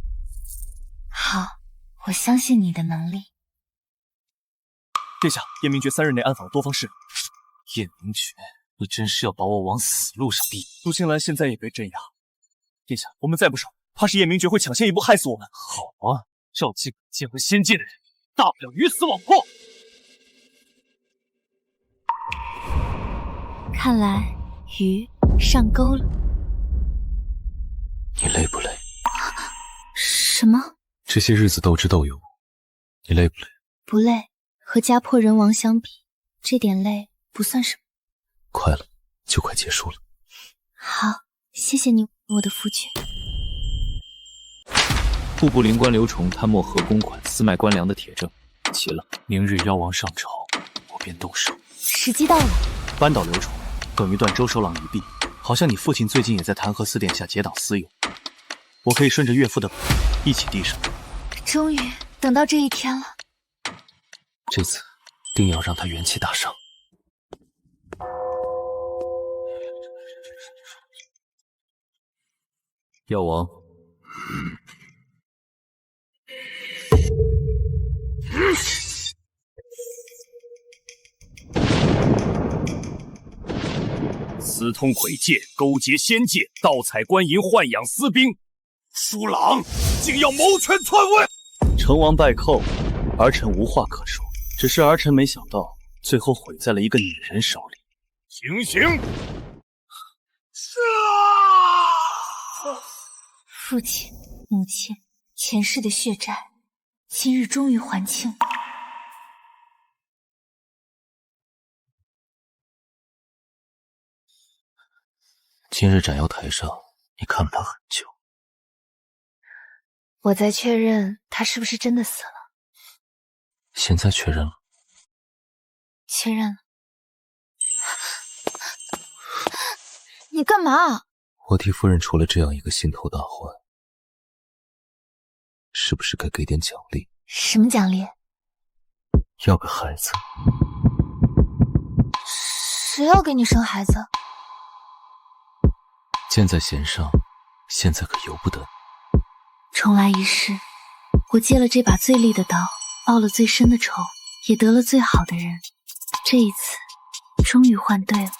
好，我相信你的能力。殿下，叶明觉3日内暗访了多方势力。叶明觉，你真是要把我往死路上逼！苏青兰现在也被镇压，殿下，我们再不守，怕是叶明觉会抢先一步害死我们。好啊，赵姬结合仙界的人，大不了鱼死网破。看来鱼上钩了。你累不累？什么？这些日子斗智斗勇，你累不累？不累，和家破人亡相比，这点累不算什么。快了，就快结束了。好，谢谢你，我的夫君。户部灵官刘崇贪墨河公款，私卖官粮的铁证齐了。明日妖王上朝，我便动手。时机到了。扳倒刘崇，等于断周守朗一臂。好像你父亲最近也在弹劾四殿下结党私勇，我可以顺着岳父的本一起递上。终于等到这一天了。这次定要让他元气大伤。药王，私通魁界，勾结仙界，盗采官银，豢养私兵，书朗竟要谋权篡位！成王败寇，儿臣无话可说，只是儿臣没想到，最后毁在了一个女人手里。行刑！是啊！父亲、母亲，前世的血债，今日终于还清。今日斩妖台上，你看了他很久。我在确认他是不是真的死了。现在确认了。确认了。你干嘛？我替夫人除了这样一个心头大患，是不是该给点奖励？什么奖励？要个孩子。谁要给你生孩子？箭在弦上，现在可由不得你。重来一世，我借了这把最利的刀，报了最深的仇，也得了最好的人。这一次，终于换对了。